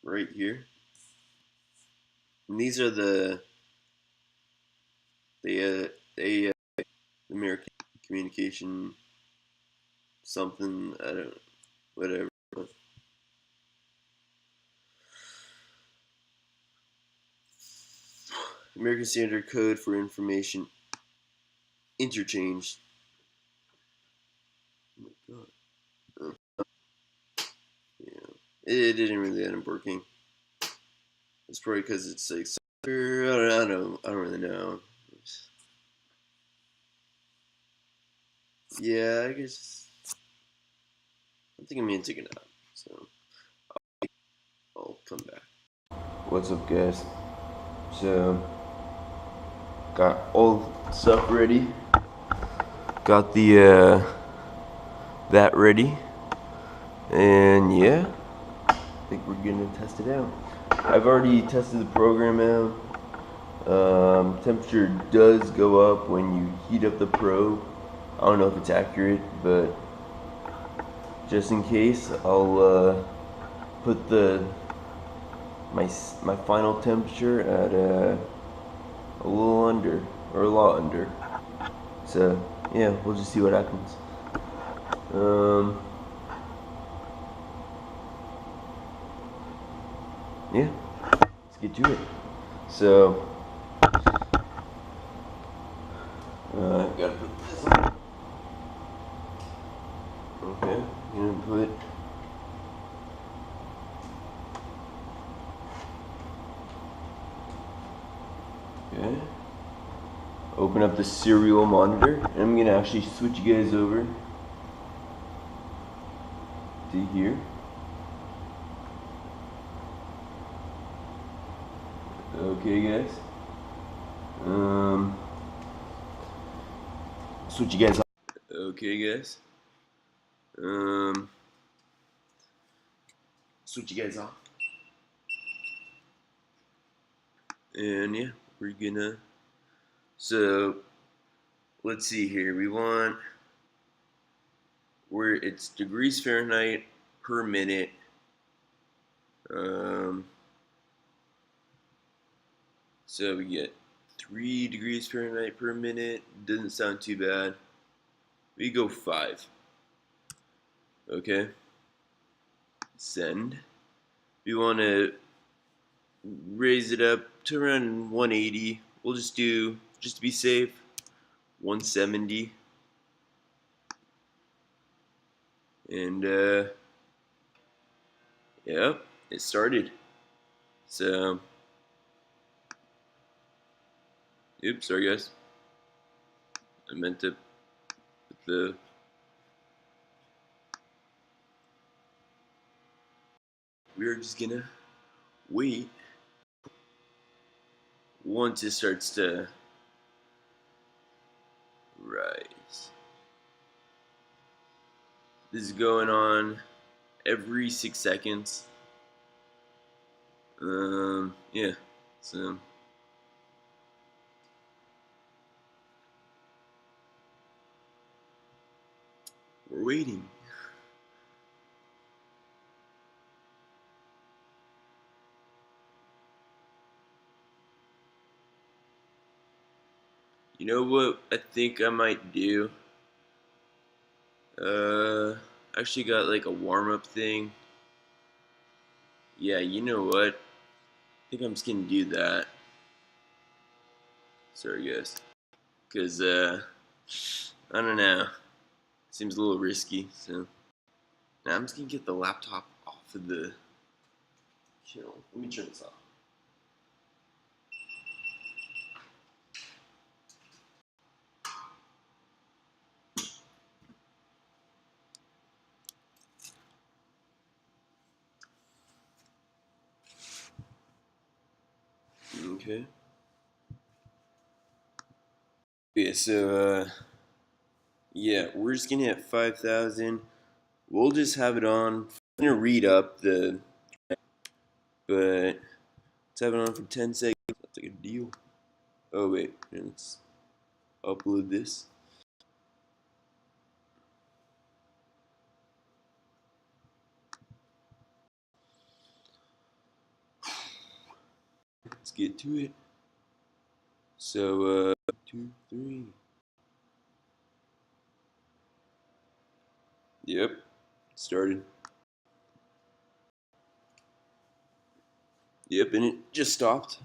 Right here, and these are the American communication something. I don't whatever. American Standard Code for Information Interchange. Oh my god. Oh, yeah. It didn't really end up working. It's probably because it's like I don't know. I don't really know. Yeah, I guess I think I'm gonna take a nap. So I'll come back. What's up, guys? So got all stuff ready. Got the that ready, and yeah, I think we're gonna test it out. I've already tested the program out. Temperature does go up when you heat up the probe. I don't know if it's accurate, but just in case, I'll put my final temperature at a little under or a lot under. So yeah, we'll just see what happens. Yeah, let's get to it. So gotta put this on. Okay, gonna put. Okay. Open up the serial monitor, and I'm gonna actually switch you guys over to here. Okay, guys. Switch you guys off. Okay, guys. Switch you guys off. And yeah, we're gonna. So let's see here. We want where it's degrees Fahrenheit per minute. Um, so we get 3 degrees Fahrenheit per minute. Doesn't sound too bad. We go 5. Okay. Send. We want to raise it up to around 180. We'll just do, just to be safe, 170. And yep, it started. So, oops, sorry guys. I meant to put the. We're just gonna wait once it starts to rise. This is going on every 6 seconds. Yeah, so we're waiting. You know what I think I might do? Actually got like a warm-up thing. Yeah, you know what? I think I'm just gonna do that. Sorry guys. Cause I don't know. Seems a little risky, so now I'm just gonna get the laptop off of the kiln. Let me turn this off. Okay. Yeah, so yeah, we're just gonna hit 5,000. We'll just have it on. I'm gonna read up the, but let's have it on for 10 seconds. That's like a deal. Oh wait, let's upload this. Let's get to it. So 2, 3. Yep, started. Yep, and it just stopped.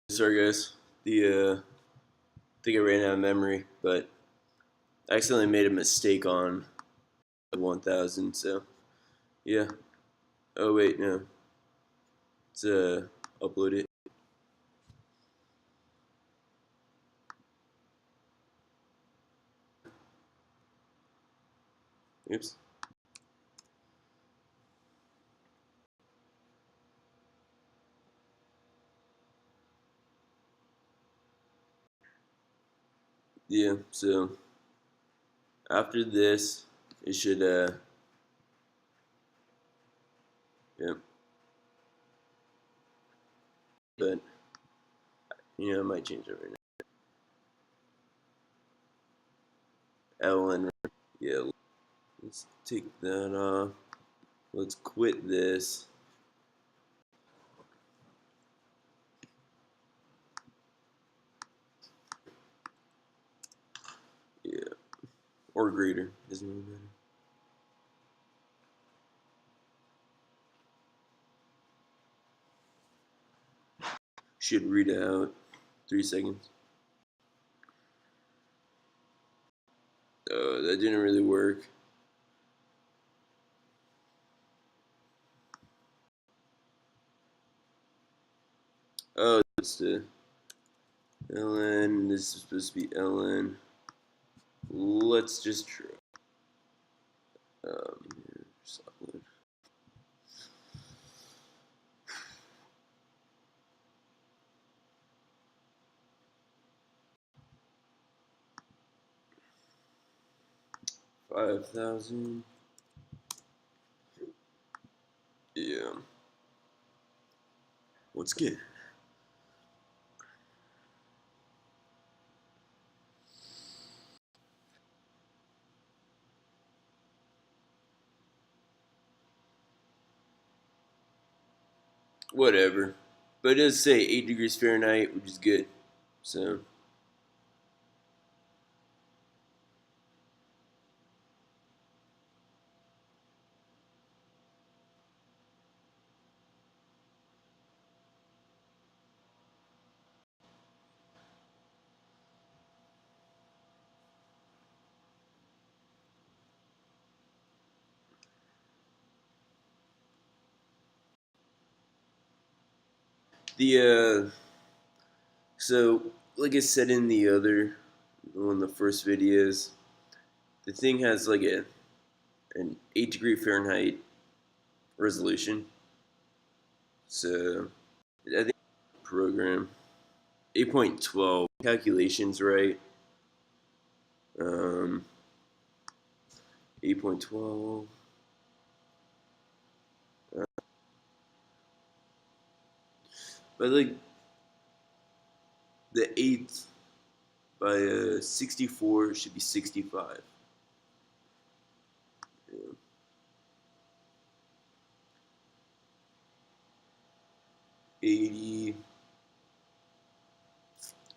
Sorry guys, the I think I ran out of memory, but I accidentally made a mistake on 1,000. So yeah. Oh wait, no. Let's upload it. Oops. Yeah. So after this, it should yeah. But it might change it right now. Ellen. Yeah. Let's take that off. Let's quit this. Yeah. Or greater. Doesn't really matter. Should read out 3 seconds. Oh, that didn't really work. Oh, that's the Ellen. This is supposed to be Ellen. Let's just try. Solid. 5,000. Yeah. Let's get. Whatever. But it does say 8 degrees Fahrenheit, which is good. So. The so like I said in one of the first videos, the thing has like an 8 degree Fahrenheit resolution. So I think program 8.12 calculations right. Um, 8.12. But like the eighth by 64 should be 65. Yeah. 80.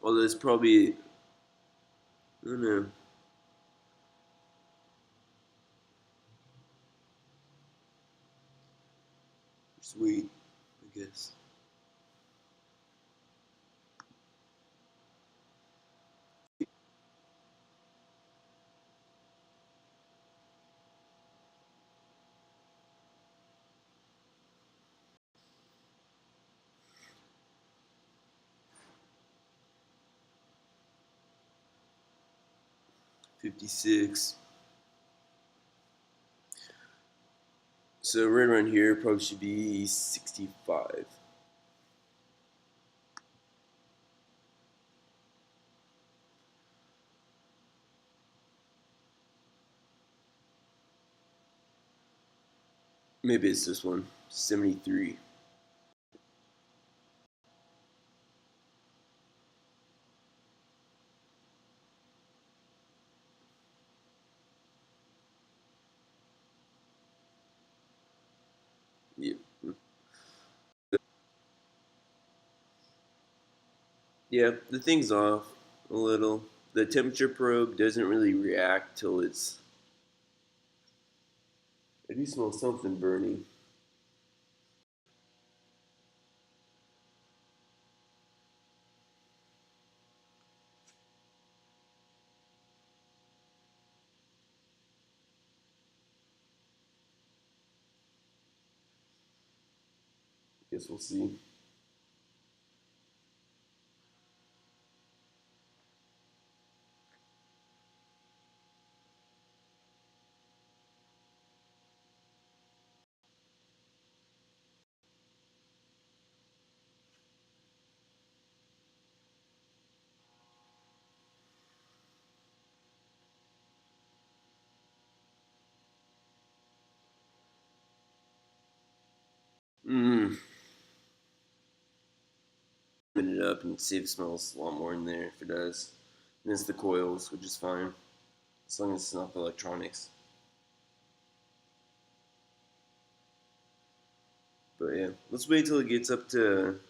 Well, there's probably, I don't know. Just wait, I guess. 56. So right around here probably should be 65. Maybe it's this one. 73. Yeah. Yeah, the thing's off a little. The temperature probe doesn't really react till it's. I do smell something burning. Guess we'll see. Mmm. Open it up and see if it smells a lot more in there. If it does, and it's the coils, which is fine as long as it's not the electronics. But yeah, let's wait till it gets up to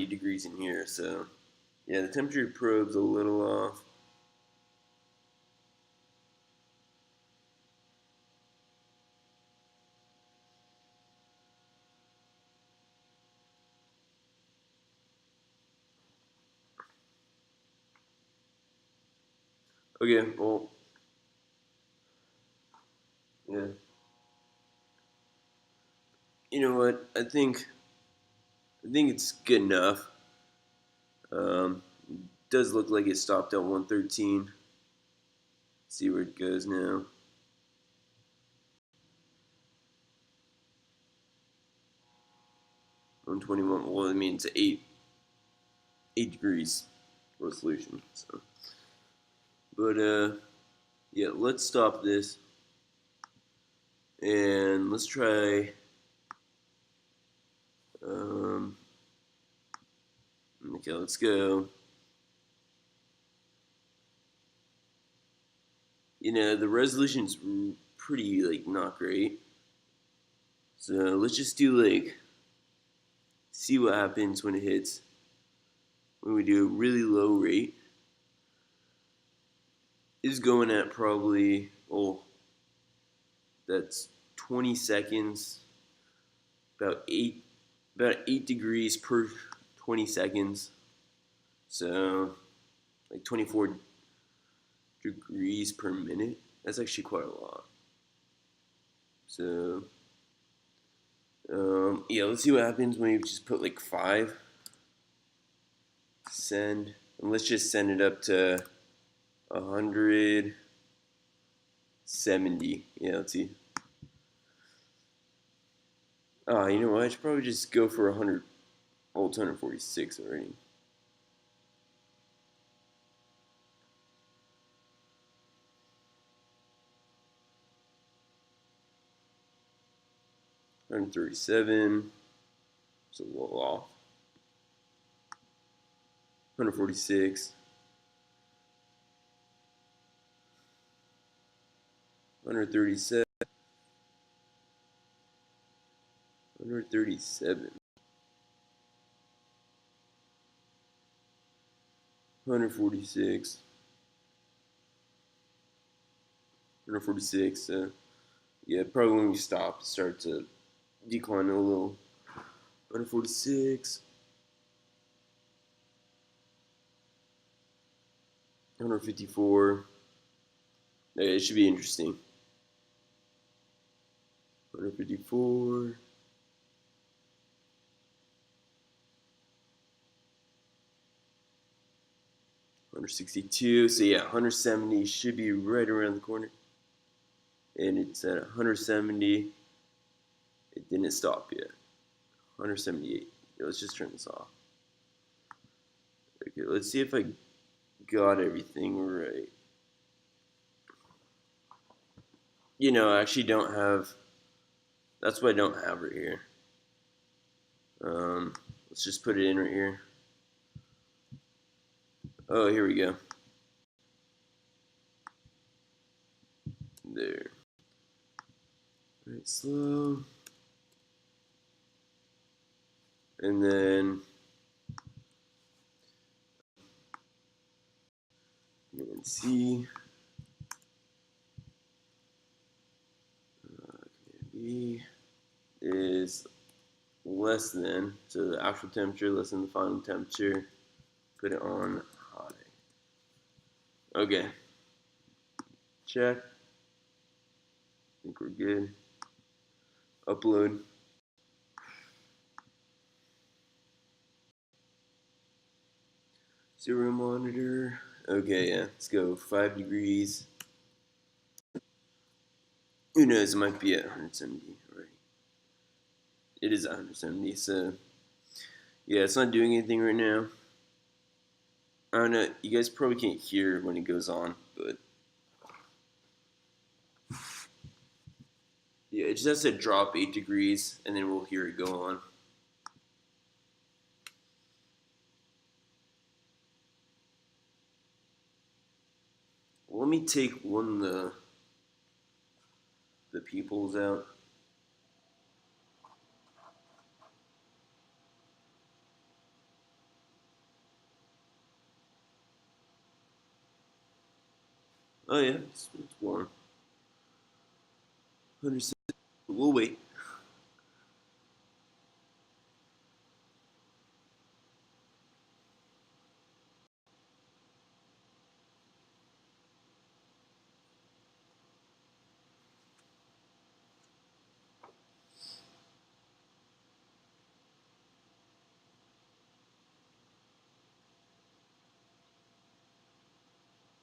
8 degrees in here. So yeah, the temperature probe's a little off. Okay, well, yeah. You know what? I think it's good enough. Um, does look like it stopped at 113. See where it goes now. 121. Well, I mean it's 8 degrees resolution. So, but yeah, let's stop this and let's try. Um, okay, let's go. The resolution's pretty like not great. So let's just do like see what happens when it hits when we do a really low rate. Is going at probably that's 20 seconds, about 8 degrees per 20 seconds. So like 24 degrees per minute. That's actually quite a lot. So yeah, let's see what happens when you just put like 5. Send, and let's just send it up to 170. Yeah, let's see. You know what? I should probably just go for 100. Oh, it's 146 already. 137. It's a little off. 146. 137. 137. 146. 146. Yeah, probably when we stop, it starts to decline a little. 146. 154. It should be interesting. 154. 162. So yeah, 170 should be right around the corner. And it's at 170. It didn't stop yet. 178. Let's just turn this off. Okay, let's see if I got everything right. I actually don't have. That's what I don't have right here. Let's just put it in right here. Oh, here we go. There. Right, slow. And then C. B is less than, so the actual temperature less than the final temperature. Put it on high. Okay. Check. I think we're good. Upload. Serial monitor. Okay, yeah. Let's go 5 degrees. Who knows? It might be at 170 already. It is 170, so yeah, it's not doing anything right now. I don't know. You guys probably can't hear when it goes on, but yeah, it just has to drop 8 degrees, and then we'll hear it go on. Let me take one of the peoples out. Oh yeah, it's warm. 106. We'll wait.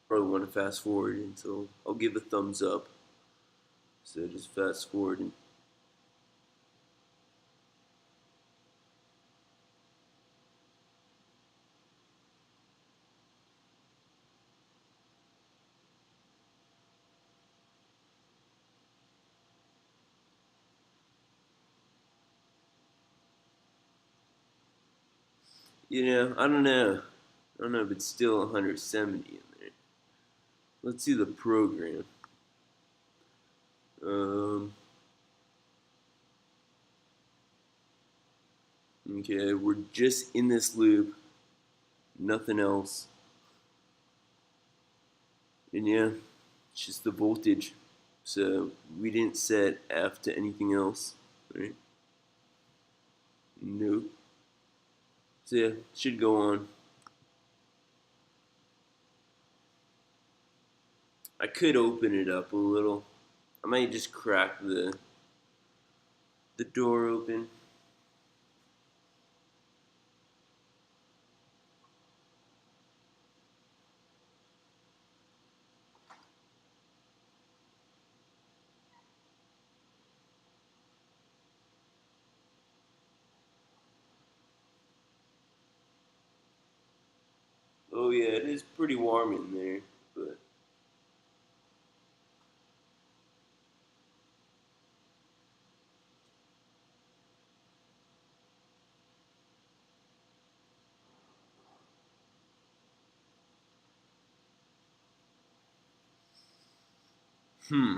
Probably want to fast forward until I'll give a thumbs up. So just fast forward and I don't know. I don't know if it's still 170 in there. Let's see the program. Okay, we're just in this loop, nothing else. And yeah, it's just the voltage. So we didn't set F to anything else, right? Nope. So yeah, it should go on. I could open it up a little. I might just crack the door open. Oh yeah, it is pretty warm in there, but Hmm.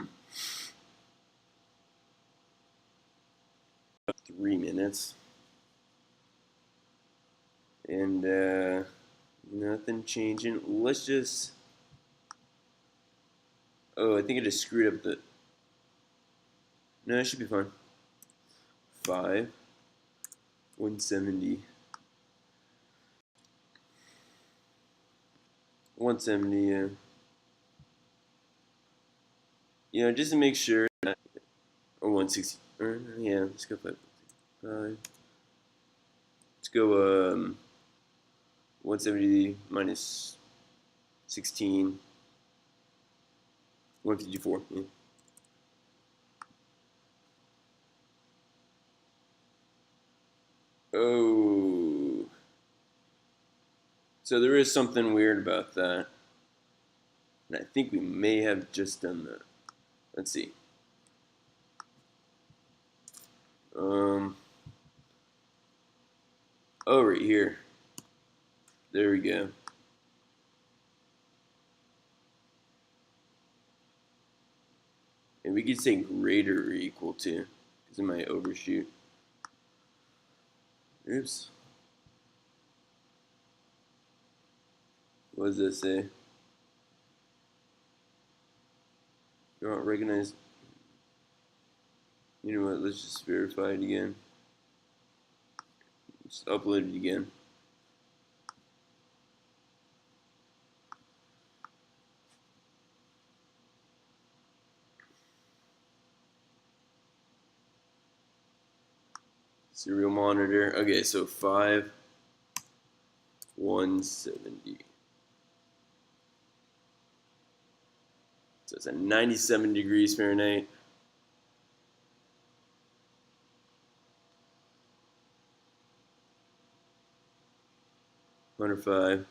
3 minutes. And nothing changing. Let's just. Oh, I think I just screwed up the. No, it should be fine. 5, 170. 170, yeah. You know, just to make sure. Or 160. Yeah, let's go 5. Let's go 170 minus 16. 154. Yeah. Oh. So there is something weird about that. And I think we may have just done that. Let's see. Um. Oh, right here. There we go. And we could say greater or equal to, because it might overshoot. Oops. What does that say? You don't recognize. You know what? Let's just verify it again. Just upload it again. Serial monitor. Okay, so 5, 170. So it's at 97 degrees Fahrenheit. Hundred five.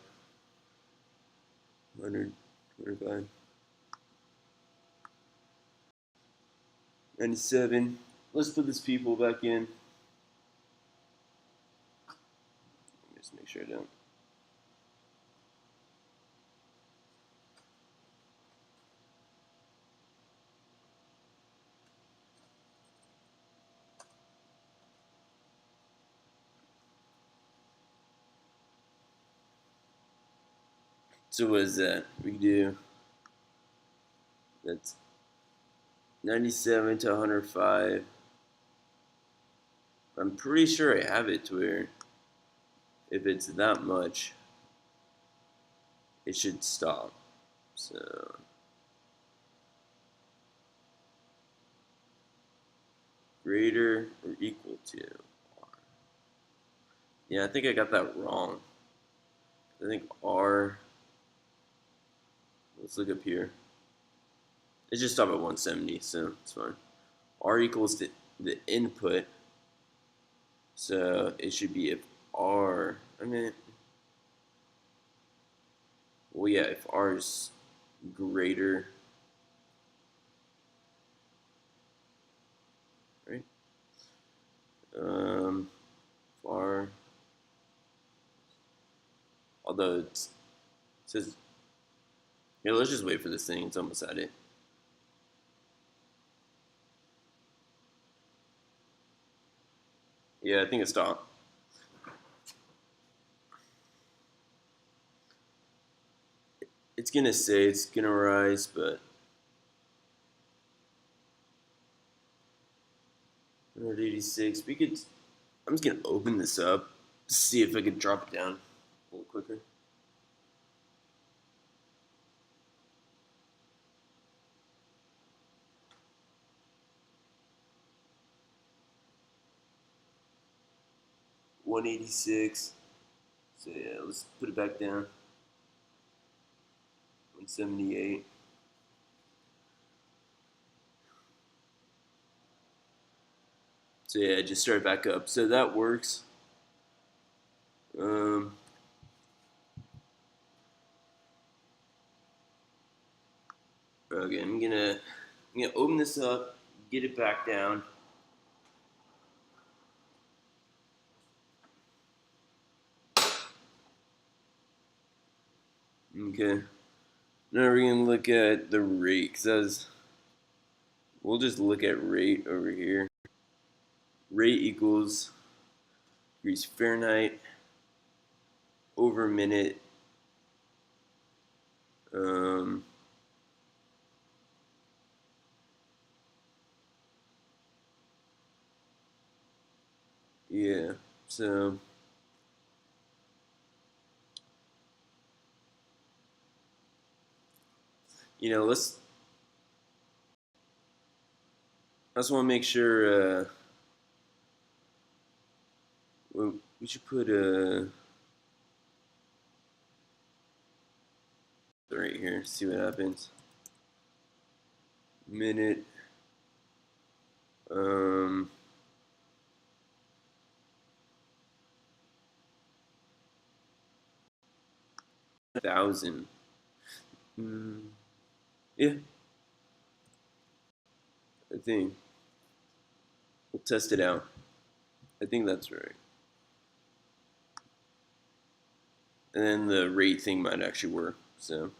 125. 97. Let's put this people back in. Just make sure I don't. So what is that? We do. That's 97 to 105. I'm pretty sure I have it to where if it's that much, it should stop. So greater or equal to R. Yeah, I think I got that wrong. I think R. Let's look up here. It just stopped at 170, so it's fine. R equals the input. So it should be if R. I mean, well, yeah, if R is greater, right? R. Although it says, yeah, let's just wait for this thing. It's almost at it. Yeah, I think it stopped. It's gonna say it's gonna rise, but 186. We could. I'm just gonna open this up, see if I could drop it down a little quicker. $186. So yeah, let's put it back down. 178. So yeah, just start back up. So that works. Um, okay, I'm gonna open this up, get it back down. Okay. Now we're gonna look at the rate, 'cause we'll just look at rate over here. Rate equals degrees Fahrenheit over minute. Yeah, so let's. I just want to make sure. We should put right here. See what happens. Minute. Um. 1,000. Yeah, I think we'll test it out. I think that's right. And then the rate thing might actually work. So,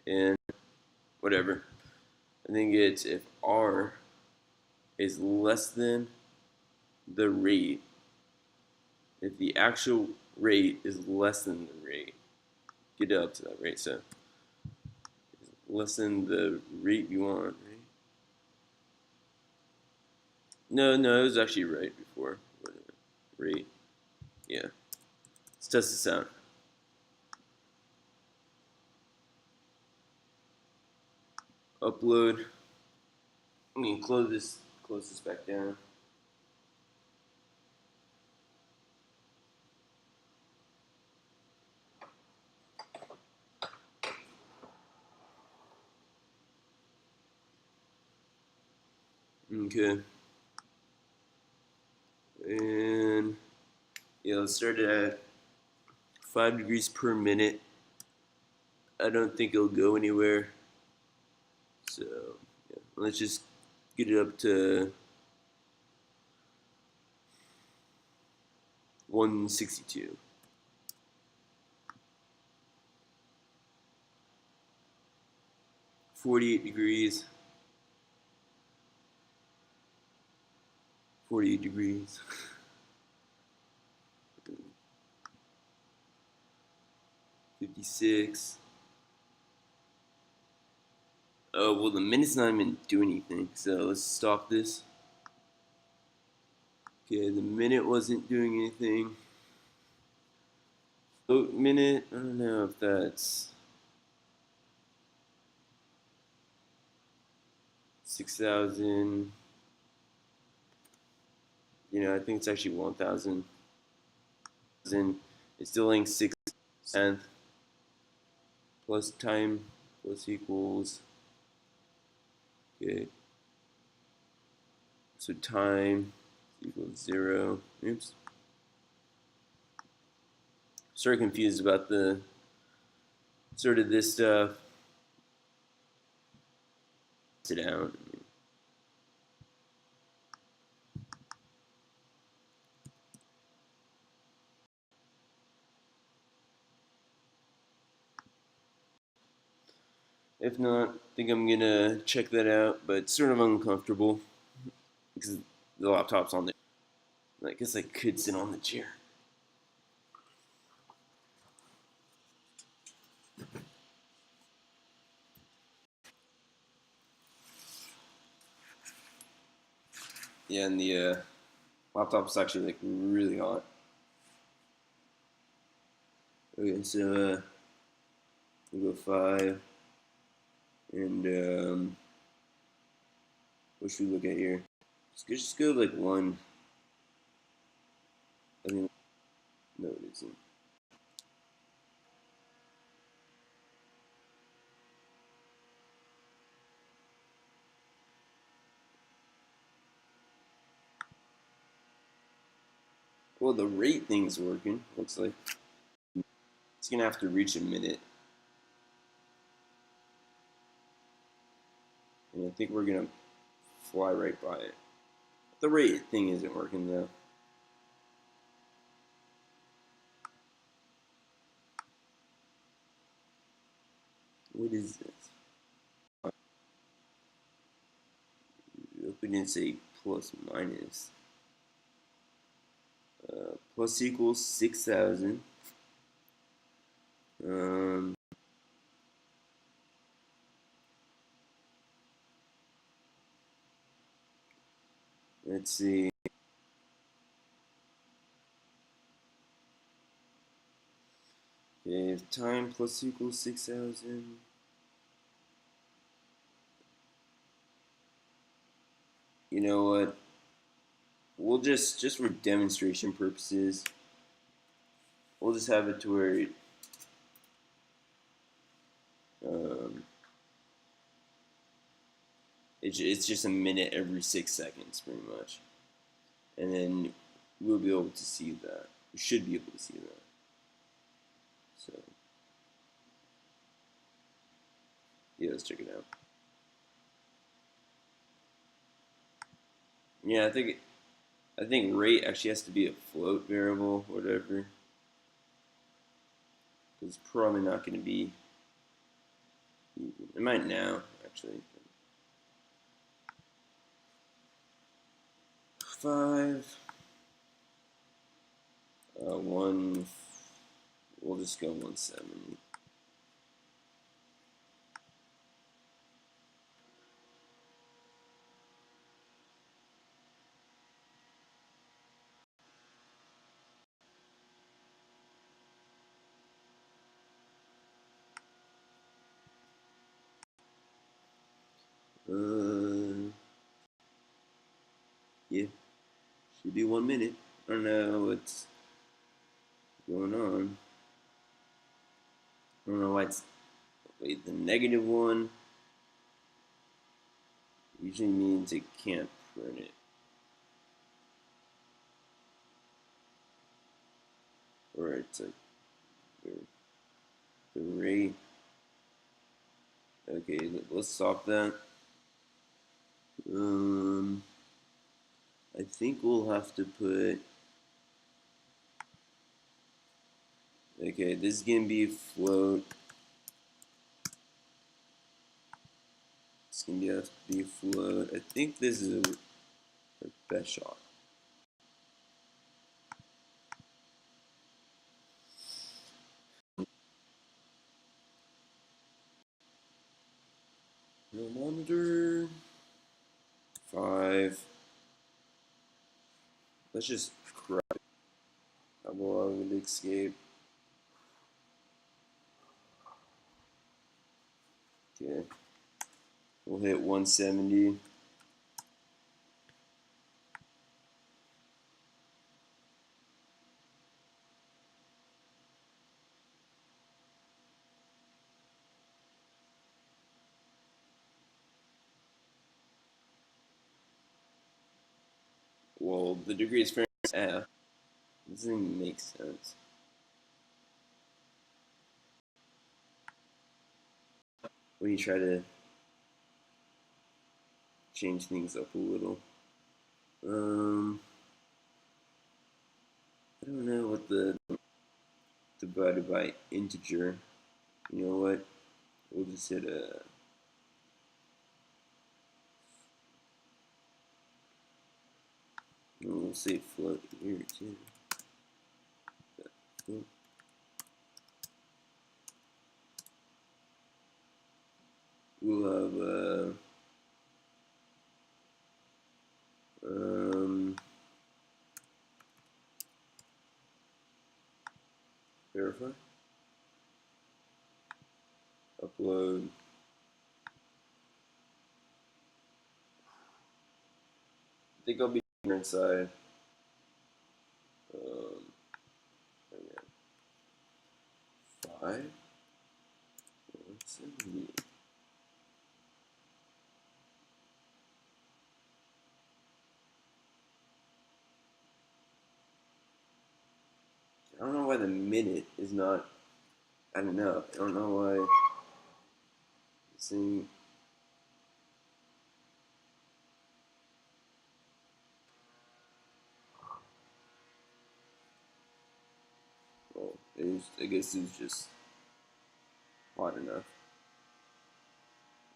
and whatever. I think it's if R is less than the rate, if the actual rate is less than the rate, get it up to that rate. So, less than the rate you want, right? No, it was actually right before. Rate. Yeah. Let's test this out. Upload. I'm gonna close this back down. Okay. And yeah, let's start it at 5 degrees per minute. I don't think it'll go anywhere. So yeah, let's just get it up to 162. .48 degrees. 48 degrees. 56. Oh, well, the minute's not even doing anything, so let's stop this. Okay, the minute wasn't doing anything. Oh, minute, I don't know if that's 6,000. I think it's actually 1,000. It's still like 6 plus time plus equals. Okay. So time equals 0. Oops. Sort of confused about the sort of this stuff. Sit down. If not, I think I'm gonna check that out, but it's sort of uncomfortable because the laptop's on there. I guess I could sit on the chair. Yeah, and the laptop's actually like really hot. Okay, so we'll go 5, and what should we look at here? Just go like 1. I think no, it isn't. Well, the rate thing's working. Looks like it's gonna have to reach a minute, and I think we're gonna fly right by it. The rate thing isn't working though. What is this? didn't say plus minus. Plus equals 6,000. Let's see. Okay, if time plus equals 6,000. You know what? We'll just for demonstration purposes, we'll just have it to where um, it's just a minute every 6 seconds, pretty much, and then we'll be able to see that. We should be able to see that. So yeah, let's check it out. Yeah, I think rate actually has to be a float variable, whatever. It's probably not going to be even. It might now, actually. 5, 1. We'll just go 170. Yeah, should be 1 minute. I don't know what's going on. I don't know why it's. Wait, the -1 usually means it can't print it. Or it's like the rate. Okay, let's stop that. I think we'll have to put. Okay, this is gonna be a float. It's gonna have to be a float. I think this is our best shot. No monitor. 5. Let's just crack it. Double out with escape. Okay. We'll hit 170. Well, the degree is Fahrenheit F. This doesn't even make sense. When you try to change things up a little. I don't know what the divided by integer. You know what? We'll just hit a. We'll say float here too. Float. We'll have verify, upload. I think I'll be inside. Okay. 5. 170. I don't know why the minute is not. I don't know. I don't know why. This thing. Well, I guess it's just hot enough.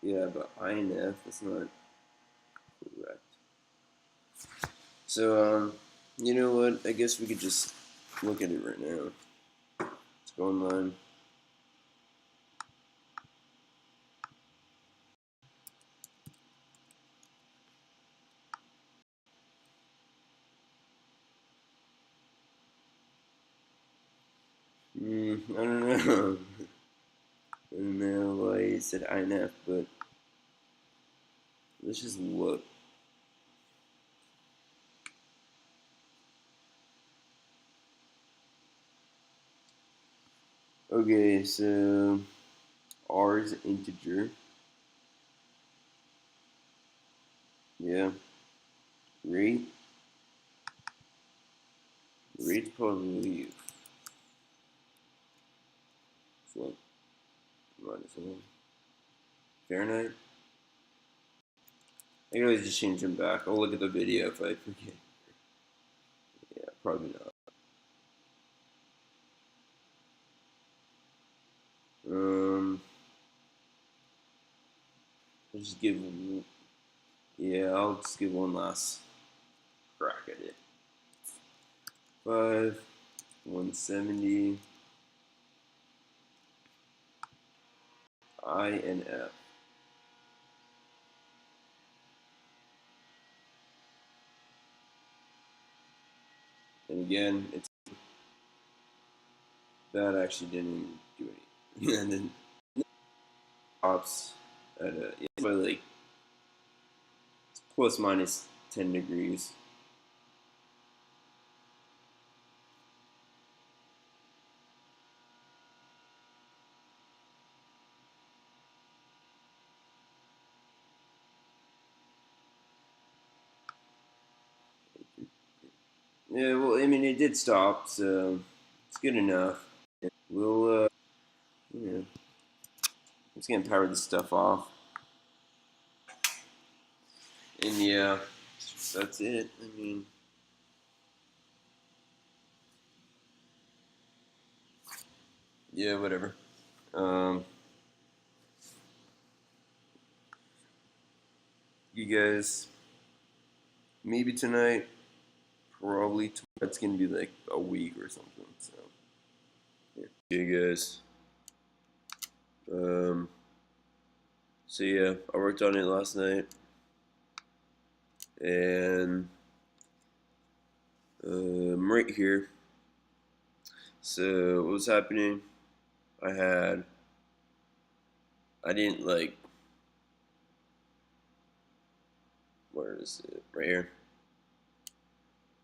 Yeah, but INF, that's not correct. So, you know what? I guess we could just look at it right now. Let's go online. I don't know. I don't know why it said INF, but let's just look. Okay, so R is an integer. Yeah. Rate. Rate's probably what? -1. Fahrenheit. I can always just change them back. I'll look at the video if I forget. Yeah, probably not. Um, I'll just give. Yeah, I'll just give one last crack at it. 5, 170, I and F. And again, it's that actually didn't do anything. And then pops at a yeah, by like plus minus 10 degrees. Yeah, well, I mean, it did stop, so it's good enough. We'll, you know, let's get power this stuff off. And yeah, that's it. I mean, yeah, whatever. Um, you guys, maybe tonight, probably tomorrow. It's gonna be like a week or something. So, yeah. You guys. Um, so yeah, I worked on it last night, and I'm right here. So what was happening? I had, I didn't like, where is it? Right here.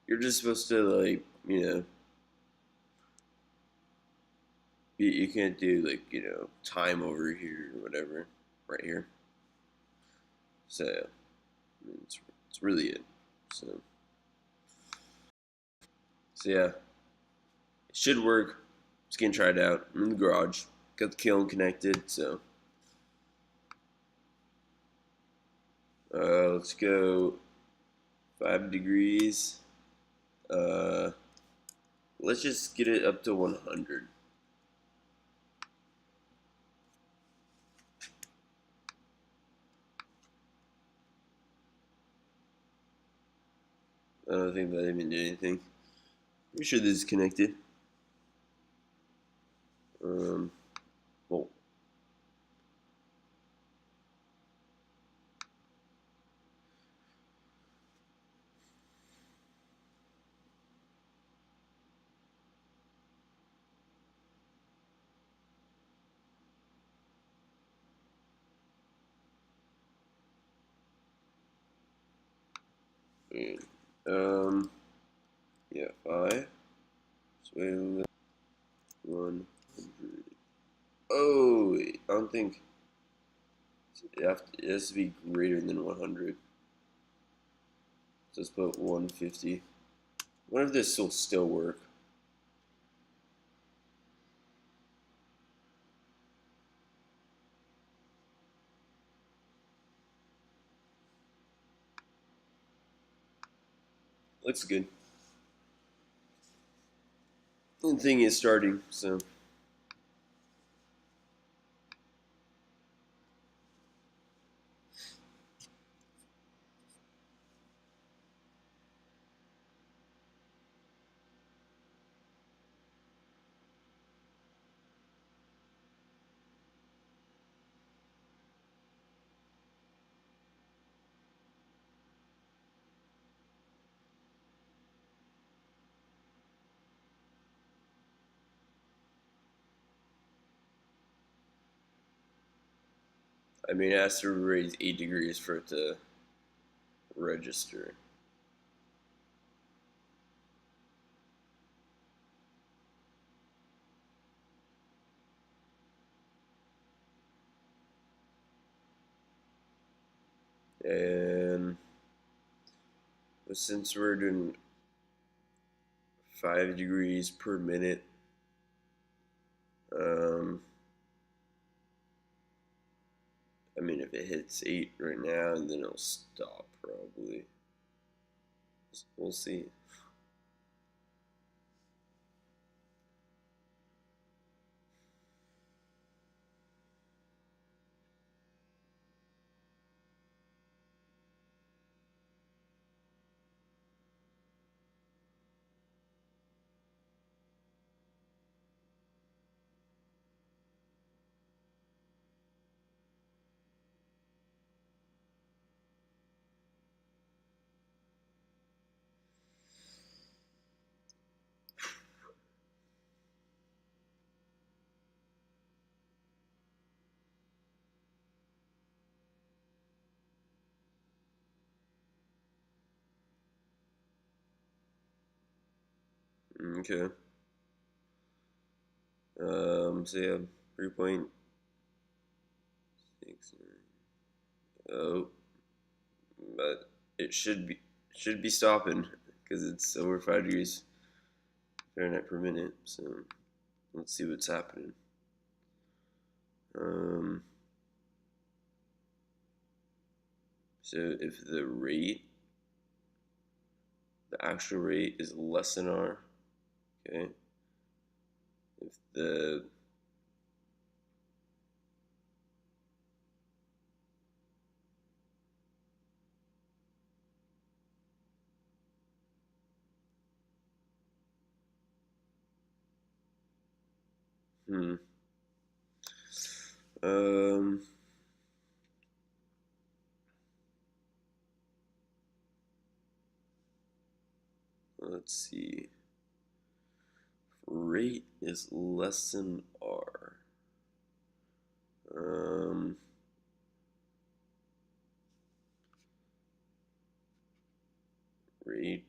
You're just supposed to like, you can't do like, time over here or whatever, right here. So I mean, it's really it. So so yeah, it should work. Just gonna try it out. I'm in the garage. Got the kiln connected. So let's go 5 degrees. Uh, let's just get it up to 100. I don't think that even did anything. Pretty sure this is connected. Um, well, wait. Um, yeah, 5. So wait, 100. Oh, wait, I don't think it has to be greater than 100. So let's put 150. What if this will still work? Looks good. The thing is starting, so I mean, it has to raise 8 degrees for it to register. And since we're doing 5 degrees per minute, I mean, if it hits 8 right now, then it'll stop probably. We'll see. Okay. So yeah, 3.69. Oh, but it should be stopping because it's over 5 degrees Fahrenheit per minute. So let's see what's happening. Um, so if the actual rate is less than R, okay. If the hmm, um, let's see. Rate is less than R. Um, rate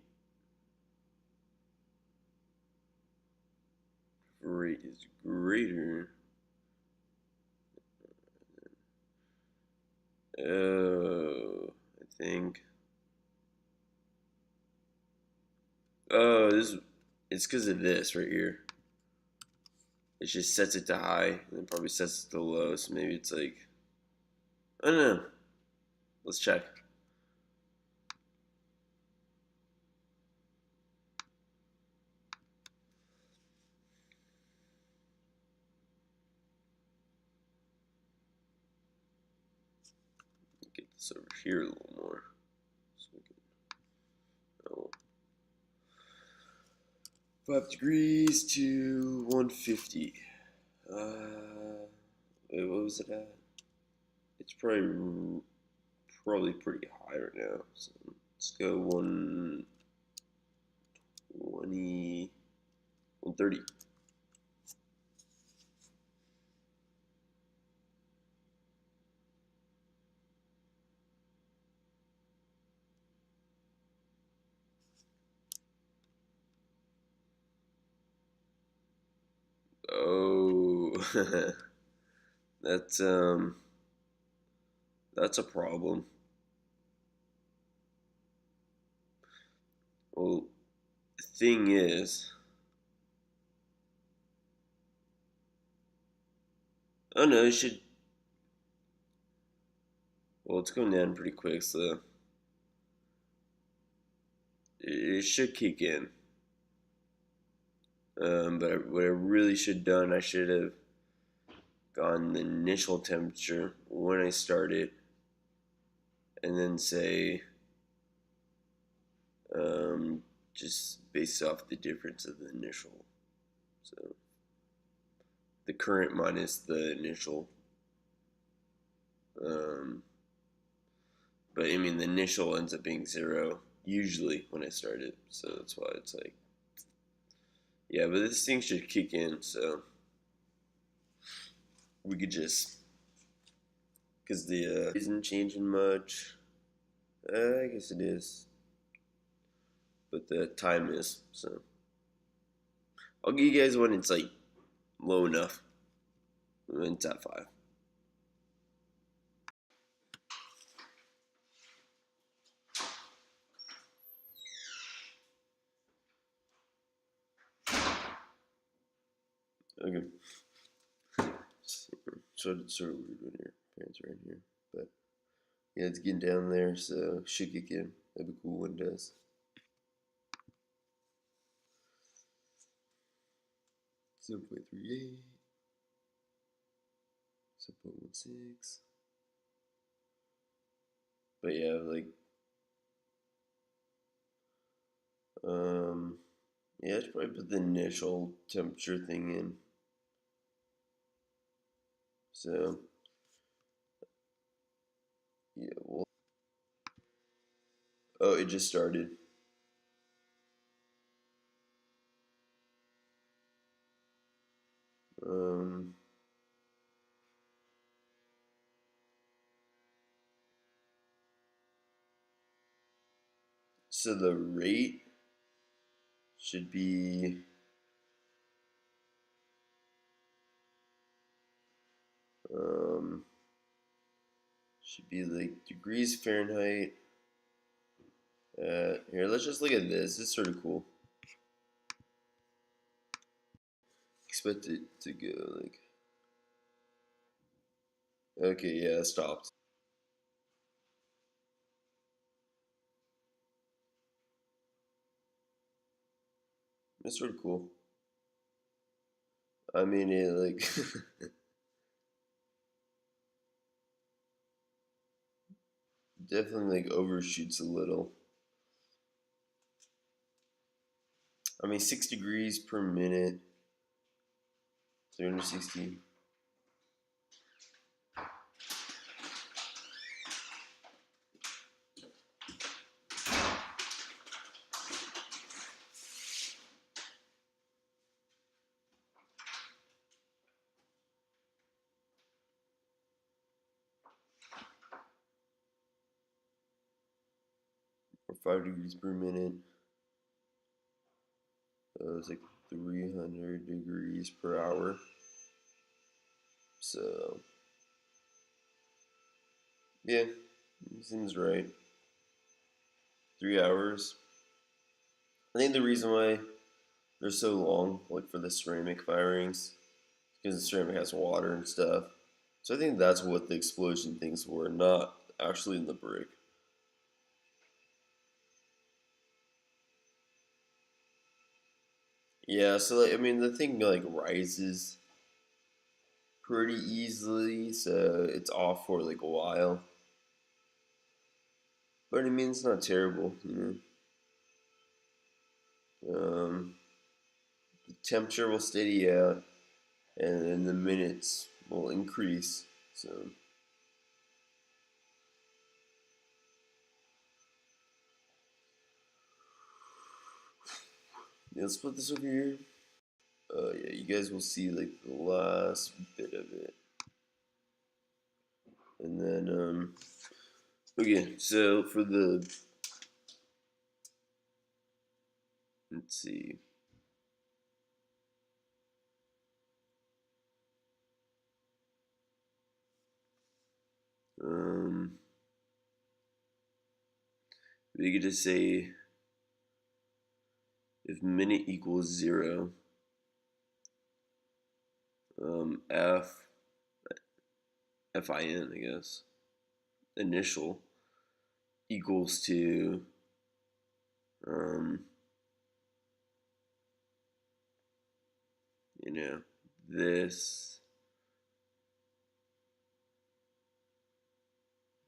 rate is greater. Oh, I think. Oh, it's because of this right here. It just sets it to high and then probably sets it to low. So maybe it's like, I don't know. Let's check. Get this over here a little more. So we can, oh, 5 degrees to 150. Wait, what was it at? It's probably pretty high right now. So let's go 120, 130. Oh, that's that's a problem. Well, the thing is, oh no, it should. Well, it's going down pretty quick, so it should kick in. But what I really should have done, I should have gotten the initial temperature when I started, and then say, just based off the difference of the initial. So the current minus the initial. Um, but I mean, the initial ends up being 0 usually when I start it, so that's why it's like, yeah. But this thing should kick in, so we could just because the isn't changing much. I guess it is, but the time is. So I'll give you guys when it's like low enough. When it's at 5. Okay. Sort of weird when your parents are in here, but yeah, it's getting down there, so should kick in. That'd be cool when it does. 7.38, 7.16. But yeah, like yeah, I should probably put the initial temperature thing in. So yeah, well, oh, it just started. Um, so the rate should be um, like degrees Fahrenheit. Here, let's just look at this. It's sort of cool. Expect it to go like. Okay, yeah, it stopped. It's sort of cool. I mean, it like definitely like overshoots a little. I mean, 6 degrees per minute, 360. Or 5 degrees per minute. It's like 300 degrees per hour. So, yeah, seems right. 3 hours. I think the reason why they're so long, like for the ceramic firings, because the ceramic has water and stuff. So I think that's what the explosion things were, not actually in the brick. Yeah, so like, I mean the thing like rises pretty easily, so it's off for like a while. But I mean it's not terrible, you know. The temperature will steady out, and then the minutes will increase. So yeah, let's put this over here. Yeah, you guys will see like the last bit of it, and then okay. So for the let's see. Um, we could just say if minute equals 0, f fin, I guess, initial equals to um, you know, this,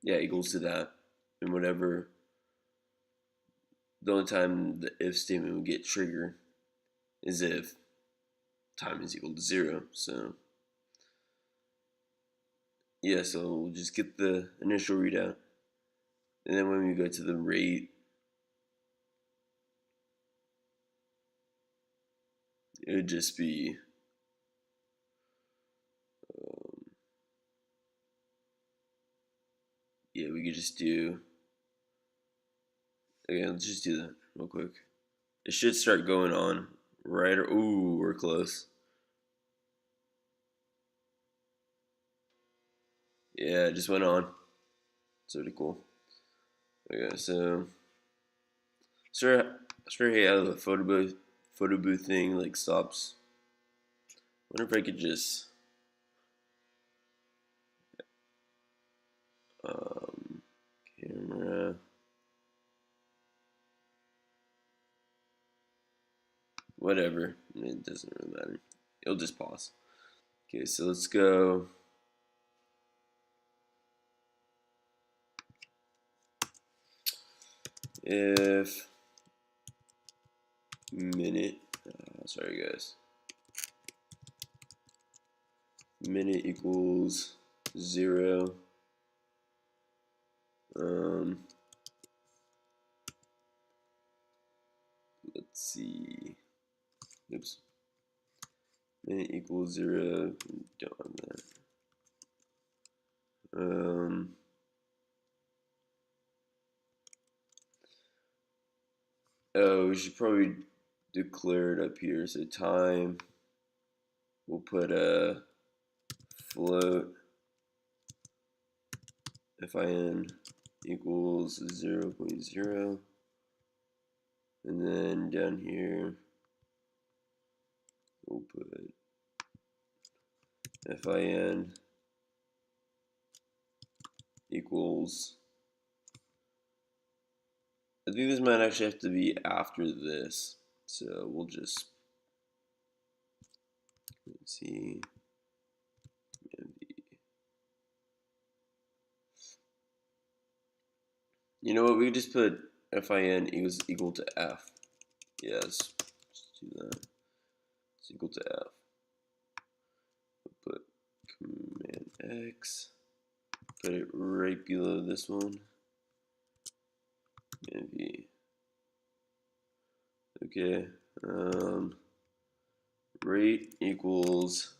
yeah, equals to that, and whatever. The only time the if statement would get triggered is if time is equal to 0. So yeah, so we'll just get the initial readout, and then when we go to the rate, it would just be just do, again, let's just do that real quick. It should start going on right, ooh, we're close. Yeah, it just went on. It's pretty cool. Okay, so sort of hate how the photo booth thing like stops. Wonder if I could just camera. Whatever. It doesn't really matter. It'll just pause. Okay, so let's go. If minute, sorry guys, minute equals 0. Let's see. Oops. Minute equals 0. Don't have that. Oh, we should probably declare it up here. So time, we'll put a float fin equals 0.0, and then down here we'll put fin equals, I think this might actually have to be after this, so we'll just, let's see, you know what, we could just put fin equals equal to f. Yes, let's do that. It's equal to f. We'll put command X, put it right below this one. Maybe. Okay. Rate equals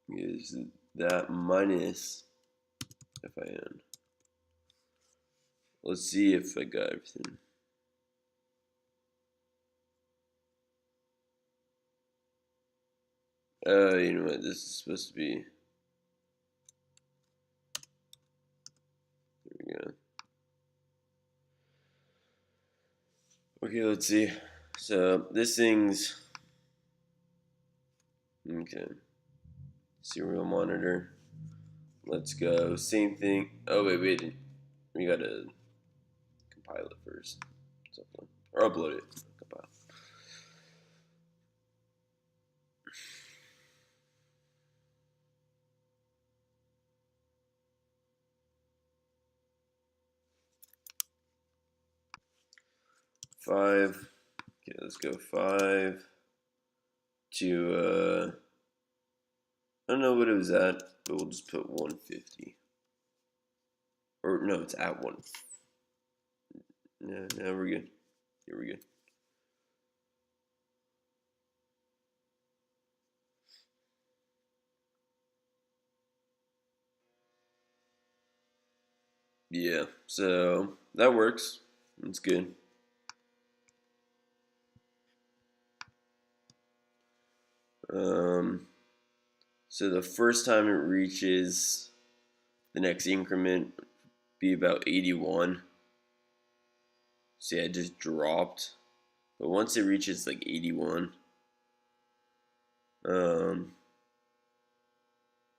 is that minus fin. Let's see if I got everything. You know what? This is supposed to be. There we go. Okay, let's see. So this thing's okay. Serial monitor. Let's go. Same thing. Oh wait. We gotta compile it first. Something. Or upload it. Compile. Five. Okay, let's go 5 to I don't know what it was at, but we'll just put 150. Or no, it's at 1. No, we're good. Here we go. Yeah, so that works. That's good. So the first time it reaches the next increment be about 81. So yeah, it just dropped. But once it reaches like 81, then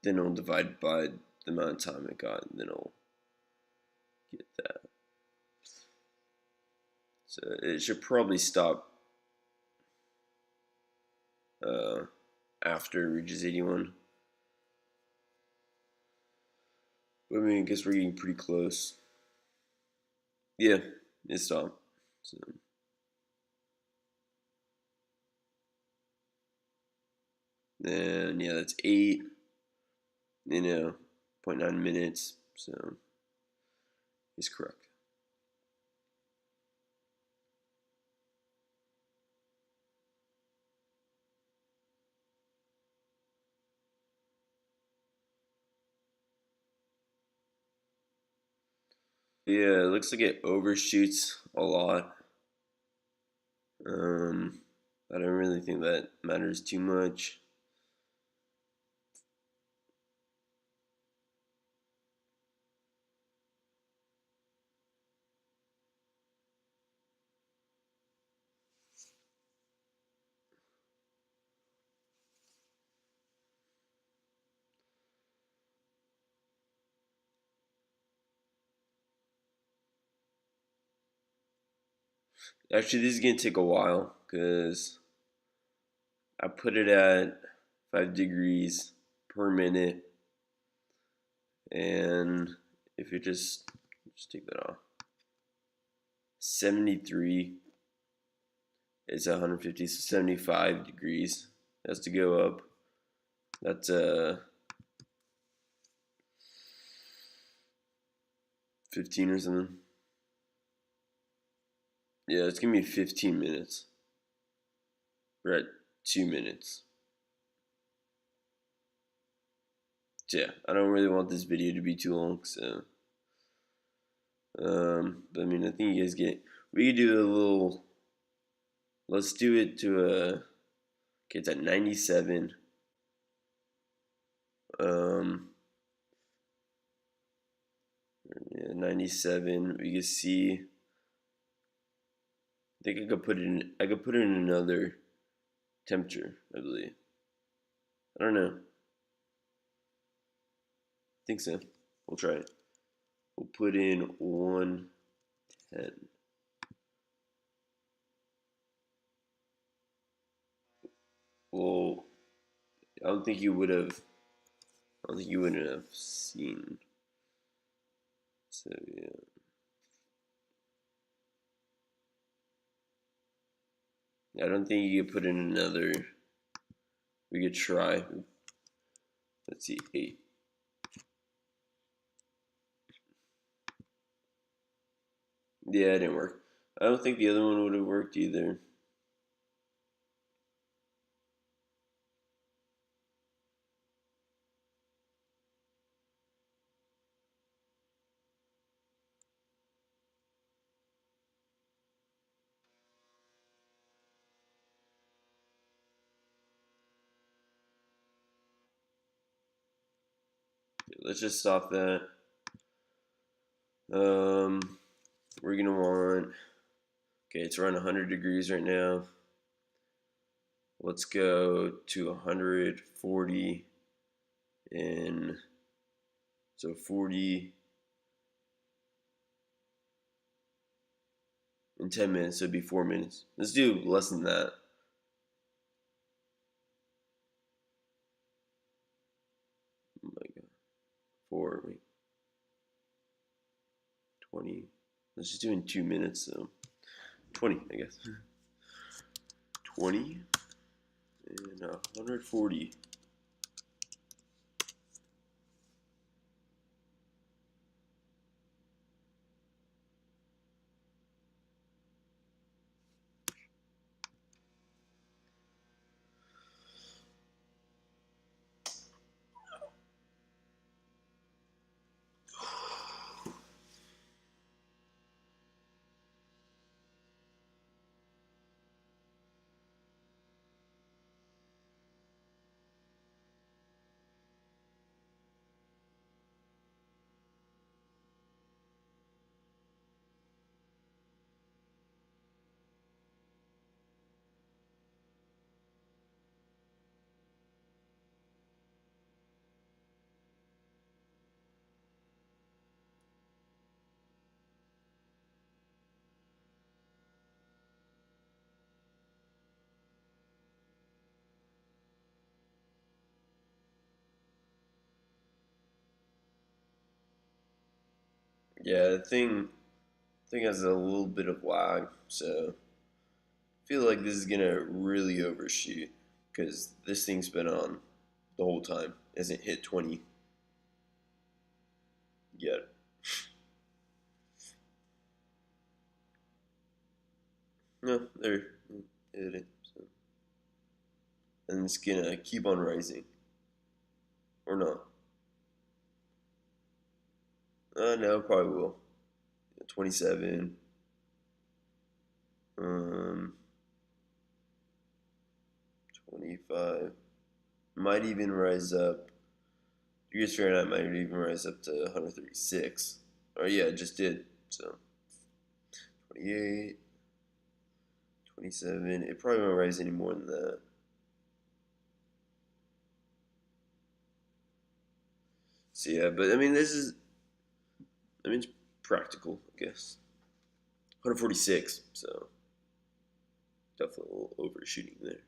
it'll divide by the amount of time it got, and then it'll get that. So it should probably stop after it reaches 81. But I mean, I guess we're getting pretty close. Yeah, it stopped. So. Then yeah, that's 8. 0.9 minutes. So he's correct. Yeah, it looks like it overshoots a lot. Um, I don't really think that matters too much. Actually, this is gonna take a while because I put it at 5 degrees per minute, and if you just take that off, 73 is 150, so 75 degrees has to go up. That's 15 or something. Yeah, it's gonna be 15 minutes. We're at 2 minutes. So yeah, I don't really want this video to be too long, so but I mean, I think you guys get. We could do a little. Let's do it to a. Okay, it's at 97. Um, yeah, 97. We can see. I think I could put it in. I could put it in another temperature. I believe. I don't know. I think so. We'll try it. We'll put in 110. Well, I don't think you would have. I don't think you wouldn't have seen. So yeah. I don't think you could put in another. We could try. Let's see, 8. Yeah, it didn't work. I don't think the other one would have worked either. Let's just stop that. Um, we're gonna want. Okay, it's around 100 degrees right now. Let's go to 140 in. So 40 in 10 minutes, so it'd be 4 minutes. Let's do less than that. Oh my god. 4, wait, 20. Let's just do in 2 minutes, so 20, I guess. 20 and 140. Yeah, the thing has a little bit of lag, so I feel like this is gonna really overshoot because this thing's been on the whole time. Hasn't hit 20 yet. No, there it is. So. And it's gonna keep on rising. Or not. No, probably will. 27. 25. Might even rise up. Degrees Fahrenheit might even rise up to 136. Oh yeah, it just did. So 28, 27. It probably won't rise any more than that. So yeah, but I mean, it's practical, I guess. 146. So definitely a little overshooting there.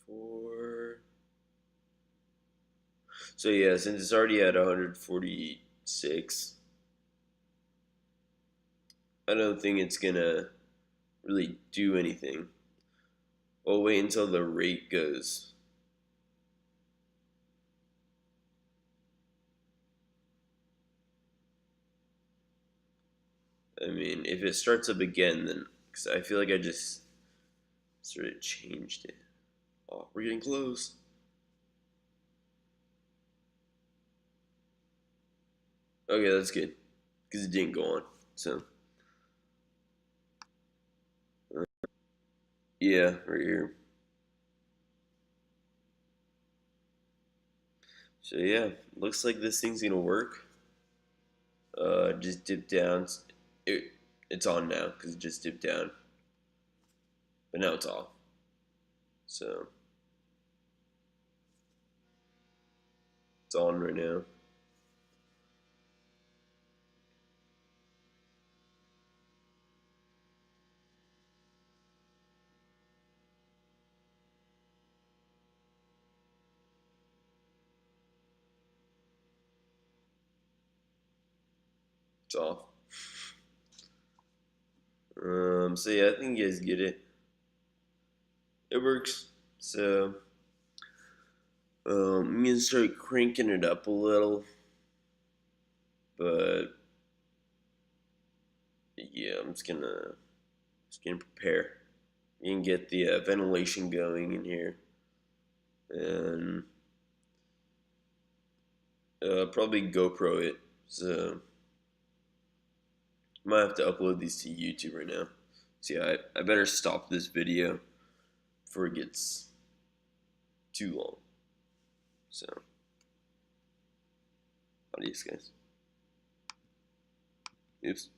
Four. So yeah, since it's already at 146, I don't think it's gonna really do anything. We'll wait until the rate goes. I mean, if it starts up again, then because I feel like I just sort of changed it. Oh, we're getting close. Okay, that's good because it didn't go on. So yeah, right here. So yeah, looks like this thing's gonna work. Just dip down. It, it's on now because it just dipped down, but now it's off. So it's on right now. It's off. So yeah, I think you guys get it. It works. So I'm gonna start cranking it up a little, but yeah, I'm just gonna prepare. You can get the ventilation going in here, and probably GoPro it. So I might have to upload these to YouTube right now. So yeah, I better stop this video before it gets too long. So, adios, guys. Oops.